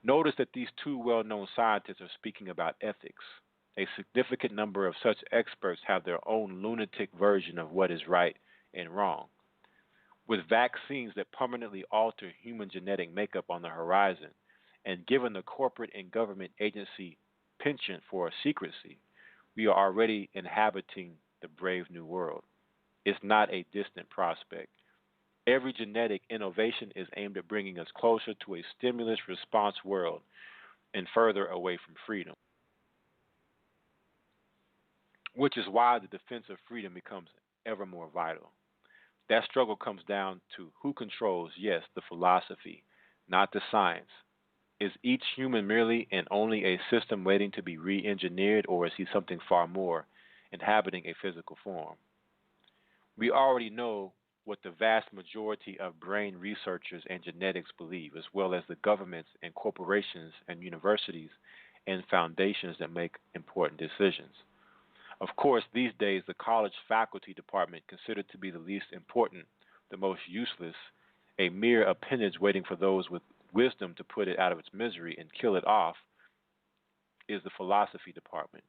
[SPEAKER 1] Notice that these two well-known scientists are speaking about ethics. A significant number of such experts have their own lunatic version of what is right and wrong. With vaccines that permanently alter human genetic makeup on the horizon, and given the corporate and government agency penchant for secrecy, we are already inhabiting the brave new world. It's not a distant prospect. Every genetic innovation is aimed at bringing us closer to a stimulus response world and further away from freedom, which is why the defense of freedom becomes ever more vital. That struggle comes down to who controls, yes, the philosophy, not the science. Is each human merely and only a system waiting to be re-engineered, or is he something far more, inhabiting a physical form? We already know what the vast majority of brain researchers and genetics believe, as well as the governments and corporations and universities and foundations that make important decisions. Of course, these days, the college faculty department, considered to be the least important, the most useless, a mere appendage waiting for those with wisdom to put it out of its misery and kill it off, is the philosophy department.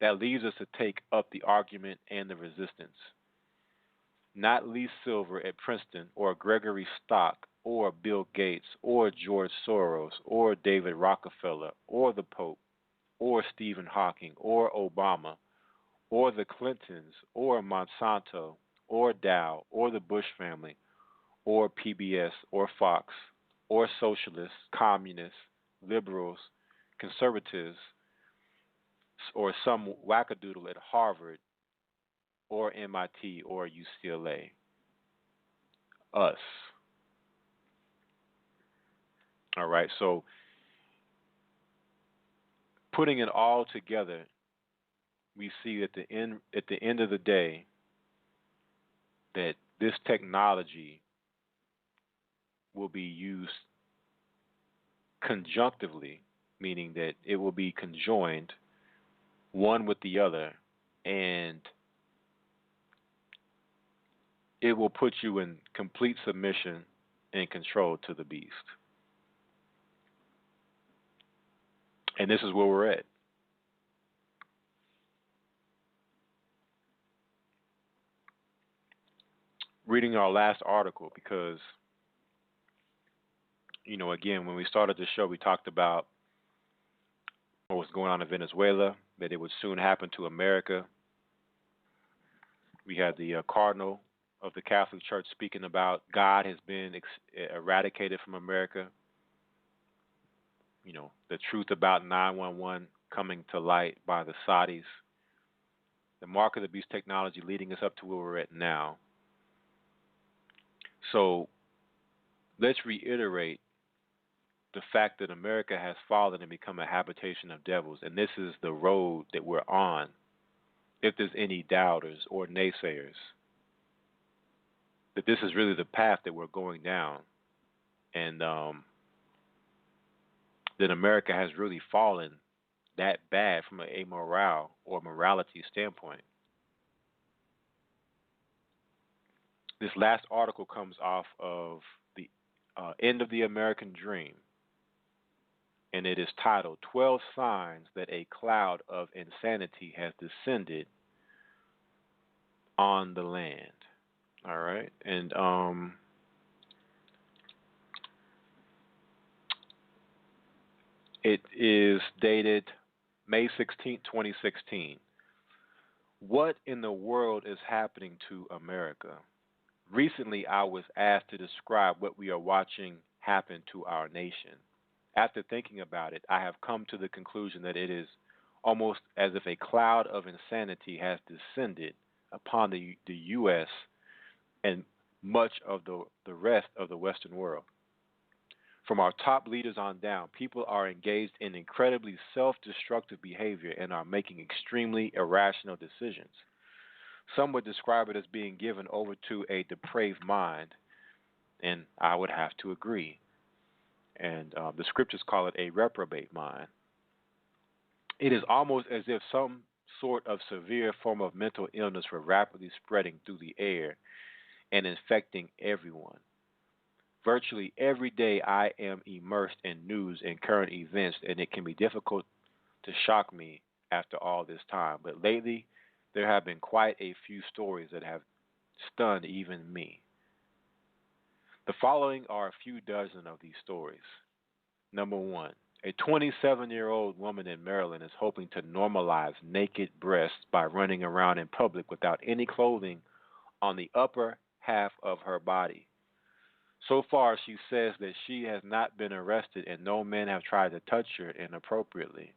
[SPEAKER 1] That leaves us to take up the argument and the resistance. not Lee Silver at Princeton or Gregory Stock or Bill Gates or George Soros or David Rockefeller or the Pope or Stephen Hawking or Obama or the Clintons or Monsanto or Dow or the Bush family or PBS or Fox or socialists, communists, liberals, conservatives, or some wackadoodle at Harvard or MIT or UCLA. Us. All right, so putting it all together, we see at the end of the day that this technology will be used conjunctively, meaning that it will be conjoined one with the other, and it will put you in complete submission and control to the beast. And this is where we're at. Reading our last article, because, again, when we started the show, we talked about what was going on in Venezuela, that it would soon happen to America. We had the Cardinal of the Catholic Church speaking about God has been eradicated from America. The truth about 911 coming to light by the Saudis. The mark of the beast technology leading us up to where we're at now. So let's reiterate the fact that America has fallen and become a habitation of devils, and this is the road that we're on. If there's any doubters or naysayers, that this is really the path that we're going down, and that America has really fallen that bad from a morale or morality standpoint. This last article comes off of the End of the American Dream, and it is titled 12 Signs That a Cloud of Insanity Has Descended on the Land. All right, and it is dated May 16, 2016. What in the world is happening to America? Recently, I was asked to describe what we are watching happen to our nation. After thinking about it, I have come to the conclusion that it is almost as if a cloud of insanity has descended upon the U.S. and much of the rest of the Western world. From our top leaders on down, people are engaged in incredibly self-destructive behavior and are making extremely irrational decisions. Some would describe it as being given over to a depraved mind, and I would have to agree. And the scriptures call it a reprobate mind. It is almost as if some sort of severe form of mental illness were rapidly spreading through the air and infecting everyone. Virtually every day I am immersed in news and current events, and it can be difficult to shock me after all this time. But lately, there have been quite a few stories that have stunned even me. The following are a few dozen of these stories. Number one, a 27-year-old woman in Maryland is hoping to normalize naked breasts by running around in public without any clothing on the upper half of her body. So far, she says that she has not been arrested and no men have tried to touch her inappropriately.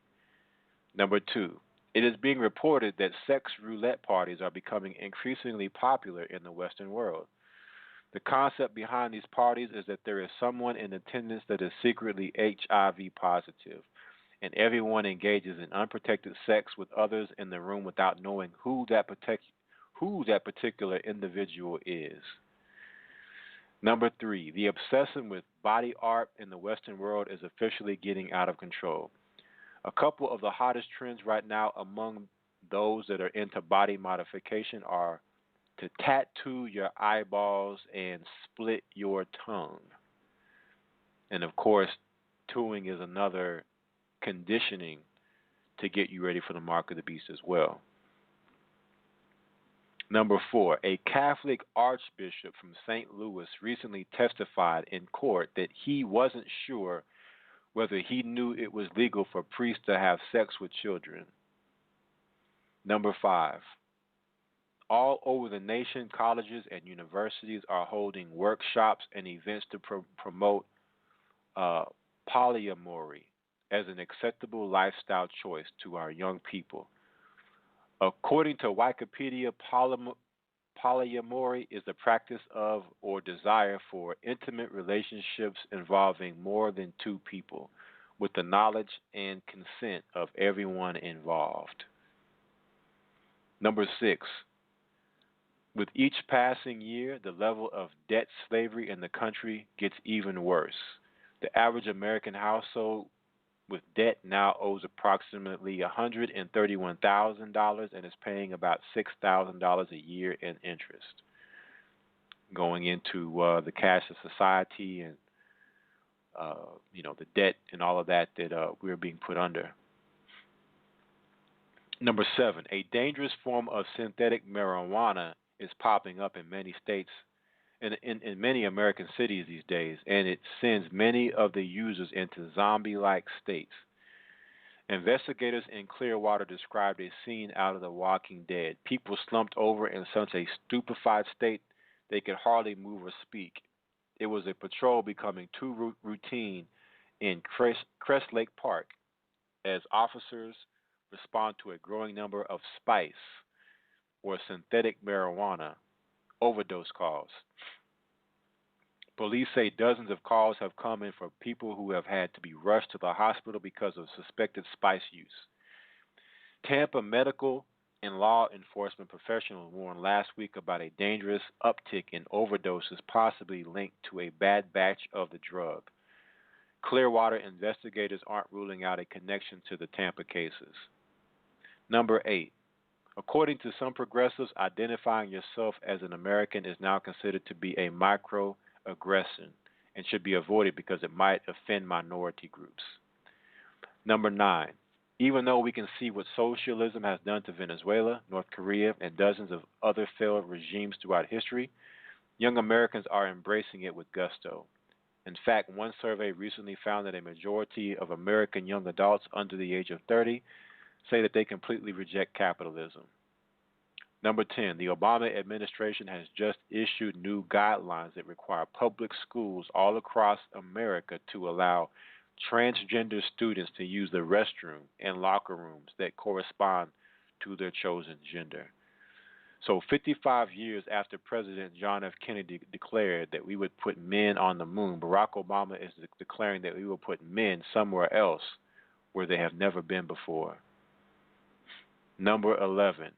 [SPEAKER 1] Number two, it is being reported that sex roulette parties are becoming increasingly popular in the Western world. The concept behind these parties is that there is someone in attendance that is secretly HIV positive, and everyone engages in unprotected sex with others in the room without knowing who that particular individual is. Number three, the obsession with body art in the Western world is officially getting out of control. A couple of the hottest trends right now among those that are into body modification are to tattoo your eyeballs and split your tongue. And of course, tattooing is another conditioning to get you ready for the mark of the beast as well. Number 4, a Catholic archbishop from St. Louis recently testified in court that he wasn't sure whether he knew it was legal for priests to have sex with children. Number 5, all over the nation, colleges and universities are holding workshops and events to promote uh, polyamory as an acceptable lifestyle choice to our young people. According to Wikipedia, polyamory is the practice of or desire for intimate relationships involving more than two people with the knowledge and consent of everyone involved. Number 6, with each passing year, the level of debt slavery in the country gets even worse. The average American household with debt now owes approximately $131,000 and is paying about $6,000 a year in interest, going into the cashless society and the debt and all of that we're being put under. Number 7, a dangerous form of synthetic marijuana is popping up in many states and in many American cities these days, and it sends many of the users into zombie-like states. Investigators in Clearwater described a scene out of The Walking Dead. People slumped over in such a stupefied state they could hardly move or speak. It was a patrol becoming too routine in Crest Lake Park as officers respond to a growing number of spice or synthetic marijuana overdose calls. Police say dozens of calls have come in for people who have had to be rushed to the hospital because of suspected spice use. Tampa medical and law enforcement professionals warned last week about a dangerous uptick in overdoses possibly linked to a bad batch of the drug. Clearwater investigators aren't ruling out a connection to the Tampa cases. Number 8. According to some progressives, identifying yourself as an American is now considered to be a microaggression and should be avoided because it might offend minority groups. Number 9. Even though we can see what socialism has done to Venezuela, North Korea, and dozens of other failed regimes throughout history, young Americans are embracing it with gusto. In fact, one survey recently found that a majority of American young adults under the age of 30 say that they completely reject capitalism. Number 10, the Obama administration has just issued new guidelines that require public schools all across America to allow transgender students to use the restroom and locker rooms that correspond to their chosen gender. So 55 years after President John F. Kennedy declared that we would put men on the moon, Barack Obama is declaring that we will put men somewhere else where they have never been before. Number 11.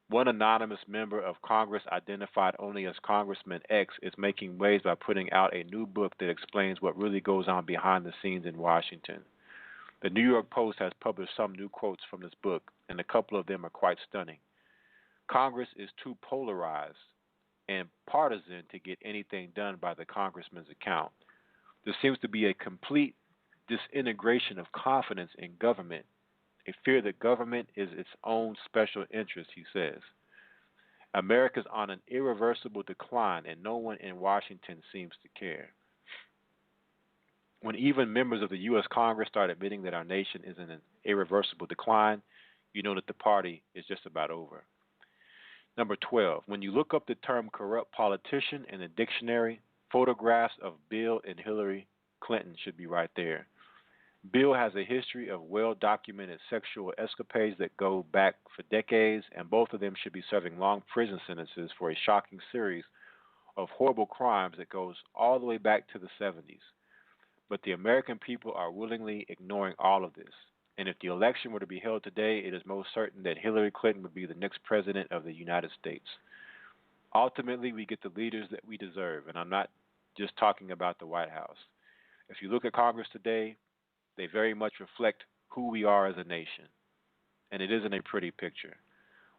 [SPEAKER 1] One anonymous member of Congress identified only as Congressman X is making waves by putting out a new book that explains what really goes on behind the scenes in Washington. The New York Post has published some new quotes from this book, and a couple of them are quite stunning. Congress is too polarized and partisan to get anything done by the congressman's account. There seems to be a complete disintegration of confidence in government, a fear that government is its own special interest, he says. America's on an irreversible decline, and no one in Washington seems to care. When even members of the U.S. Congress start admitting that our nation is in an irreversible decline, you know that the party is just about over. Number 12, when you look up the term corrupt politician in the dictionary, photographs of Bill and Hillary Clinton should be right there. Bill has a history of well-documented sexual escapades that go back for decades, and both of them should be serving long prison sentences for a shocking series of horrible crimes that goes all the way back to the 70s. But the American people are willingly ignoring all of this. And if the election were to be held today, it is most certain that Hillary Clinton would be the next president of the United States. Ultimately, we get the leaders that we deserve, and I'm not just talking about the White House. If you look at Congress today, they very much reflect who we are as a nation, and it isn't a pretty picture.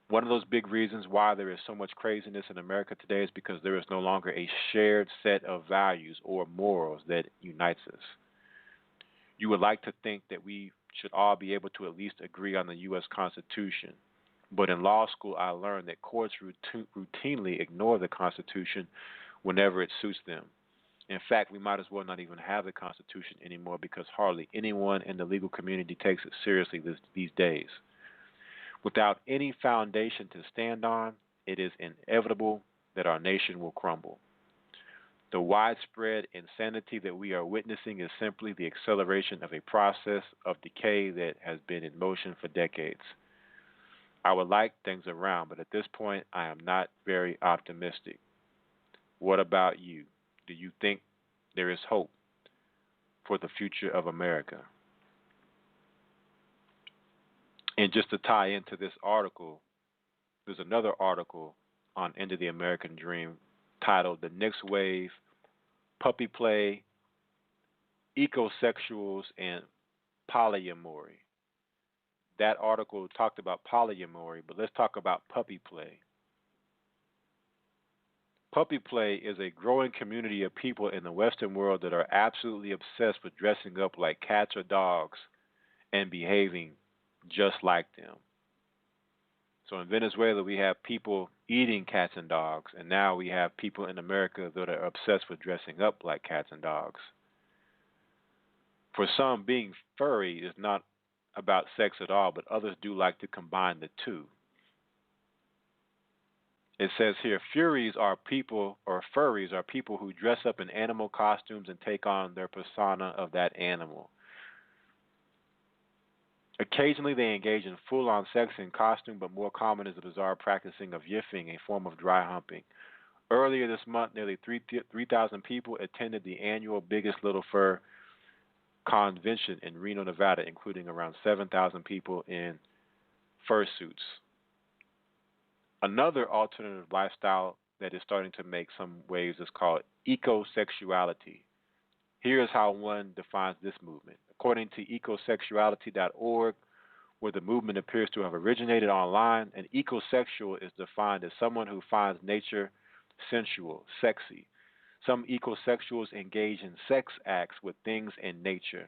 [SPEAKER 1] One of those big reasons why there is so much craziness in America today is because there is no longer a shared set of values or morals that unites us. You would like to think that we should all be able to at least agree on the U.S. Constitution But in law school, I learned that courts routinely ignore the Constitution whenever it suits them. In fact, we might as well not even have the Constitution anymore because hardly anyone in the legal community takes it seriously these days. Without any foundation to stand on, it is inevitable that our nation will crumble. The widespread insanity that we are witnessing is simply the acceleration of a process of decay that has been in motion for decades. I would like things around, but at this point, I am not very optimistic. What about you? Do you think there is hope for the future of America? And just to tie into this article, there's another article on End of the American Dream titled The Next Wave, Puppy Play, Ecosexuals, and Polyamory. That article talked about polyamory, but let's talk about puppy play. Puppy play is a growing community of people in the Western world that are absolutely obsessed with dressing up like cats or dogs and behaving just like them. So in Venezuela, we have people eating cats and dogs, and now we have people in America that are obsessed with dressing up like cats and dogs. For some, being furry is not about sex at all, but others do like to combine the two. It says here, furries are people who dress up in animal costumes and take on their persona of that animal. Occasionally they engage in full-on sex in costume, but more common is the bizarre practicing of yiffing, a form of dry humping. Earlier this month, nearly 3,000 people attended the annual Biggest Little Fur convention in Reno, Nevada, including around 7,000 people in fursuits. Another alternative lifestyle that is starting to make some waves is called ecosexuality. Here's how one defines this movement. According to ecosexuality.org, where the movement appears to have originated online, an ecosexual is defined as someone who finds nature sensual, sexy. Some ecosexuals engage in sex acts with things in nature,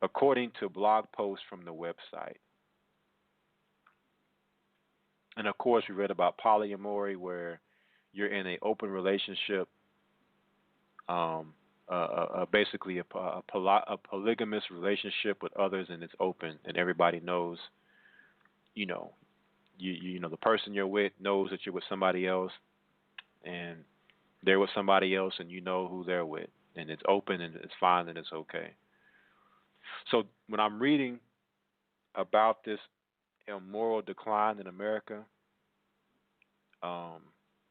[SPEAKER 1] according to blog posts from the website. And of course, we read about polyamory, where you're in an open relationship, basically a polygamous relationship with others, and it's open, and everybody knows, you know, the person you're with knows that you're with somebody else, and they're with somebody else, and you know who they're with, and it's open, and it's fine, and it's okay. So when I'm reading about this immoral decline in America,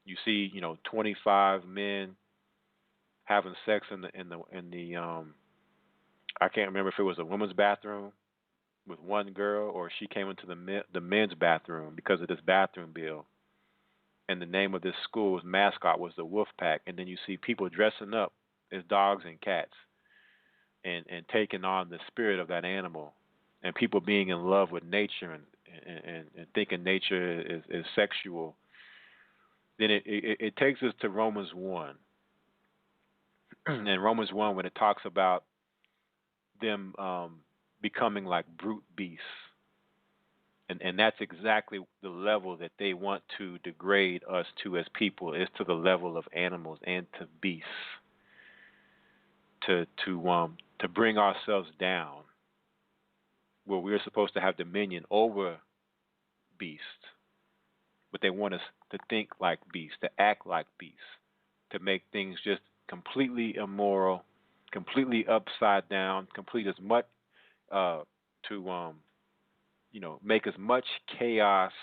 [SPEAKER 1] you see, 25 men having sex in the I can't remember if it was a woman's bathroom with one girl, or she came into the men's bathroom because of this bathroom bill. And the name of this school's mascot was the Wolf Pack. And then you see people dressing up as dogs and cats and taking on the spirit of that animal, and people being in love with nature and thinking nature is sexual. Then it takes us to Romans 1. And Romans 1, when it talks about them becoming like brute beasts. And that's exactly the level that they want to degrade us to as people, is to the level of animals and to beasts. To bring ourselves down, where we're supposed to have dominion over beasts, but they want us to think like beasts, to act like beasts, to make things just completely immoral, completely upside down, make as much chaos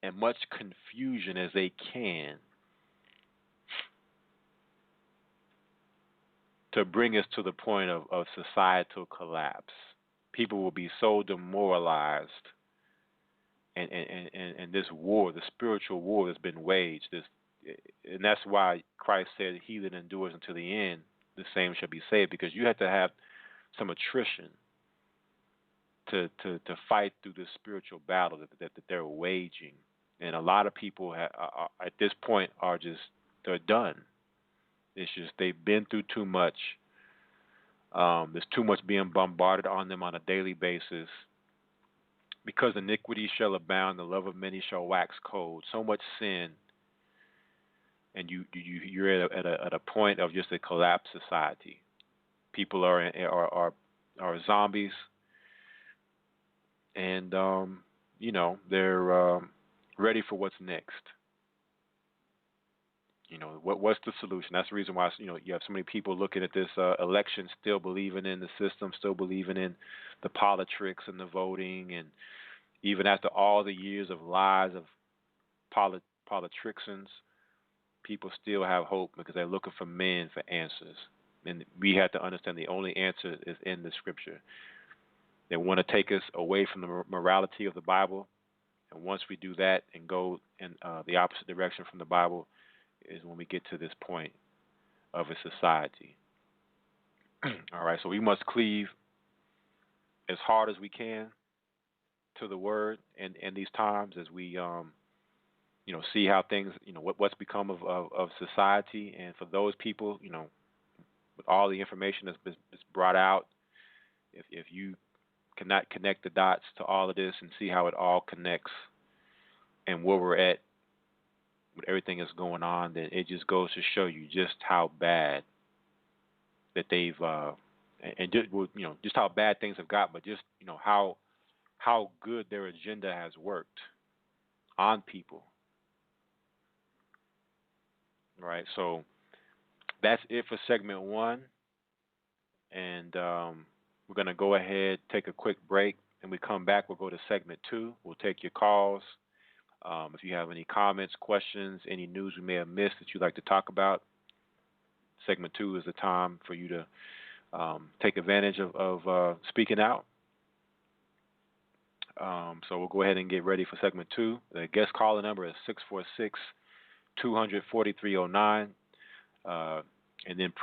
[SPEAKER 1] and much confusion as they can to bring us to the point of societal collapse. People will be so demoralized, and this war, the spiritual war that's been waged, and that's why Christ said, "He that endures until the end, the same shall be saved," because you have to have some attrition to fight through this spiritual battle that they're waging. And a lot of people at this point they're done. It's just they've been through too much. There's too much being bombarded on them on a daily basis. because iniquity shall abound, the love of many shall wax cold. So much sin, and you're at a point of just a collapsed society. People are zombies, and they're ready for what's next. What's the solution? That's the reason why you have so many people looking at this election, still believing in the system, still believing in the politics and the voting, and even after all the years of lies of politicians, people still have hope because they're looking for men for answers. And we have to understand the only answer is in the Scripture. They want to take us away from the morality of the Bible, and once we do that and go in the opposite direction from the Bible, is when we get to this point of a society. All right, so we must cleave as hard as we can to the Word in these times as we see how things, what's become of society. And for those people, with all the information that's brought out, if you cannot connect the dots to all of this and see how it all connects and where we're at with everything that's going on, then it just goes to show you just how bad that they've just how bad things have got, but just how good their agenda has worked on people. Right, so that's it for segment 1, and we're going to go ahead, take a quick break, and we come back, we'll go to segment 2. We'll take your calls. If you have any comments, questions, any news we may have missed that you'd like to talk about, segment 2 is the time for you to take advantage of speaking out. So we'll go ahead and get ready for segment 2. The guest caller number is 646-200-4309, and then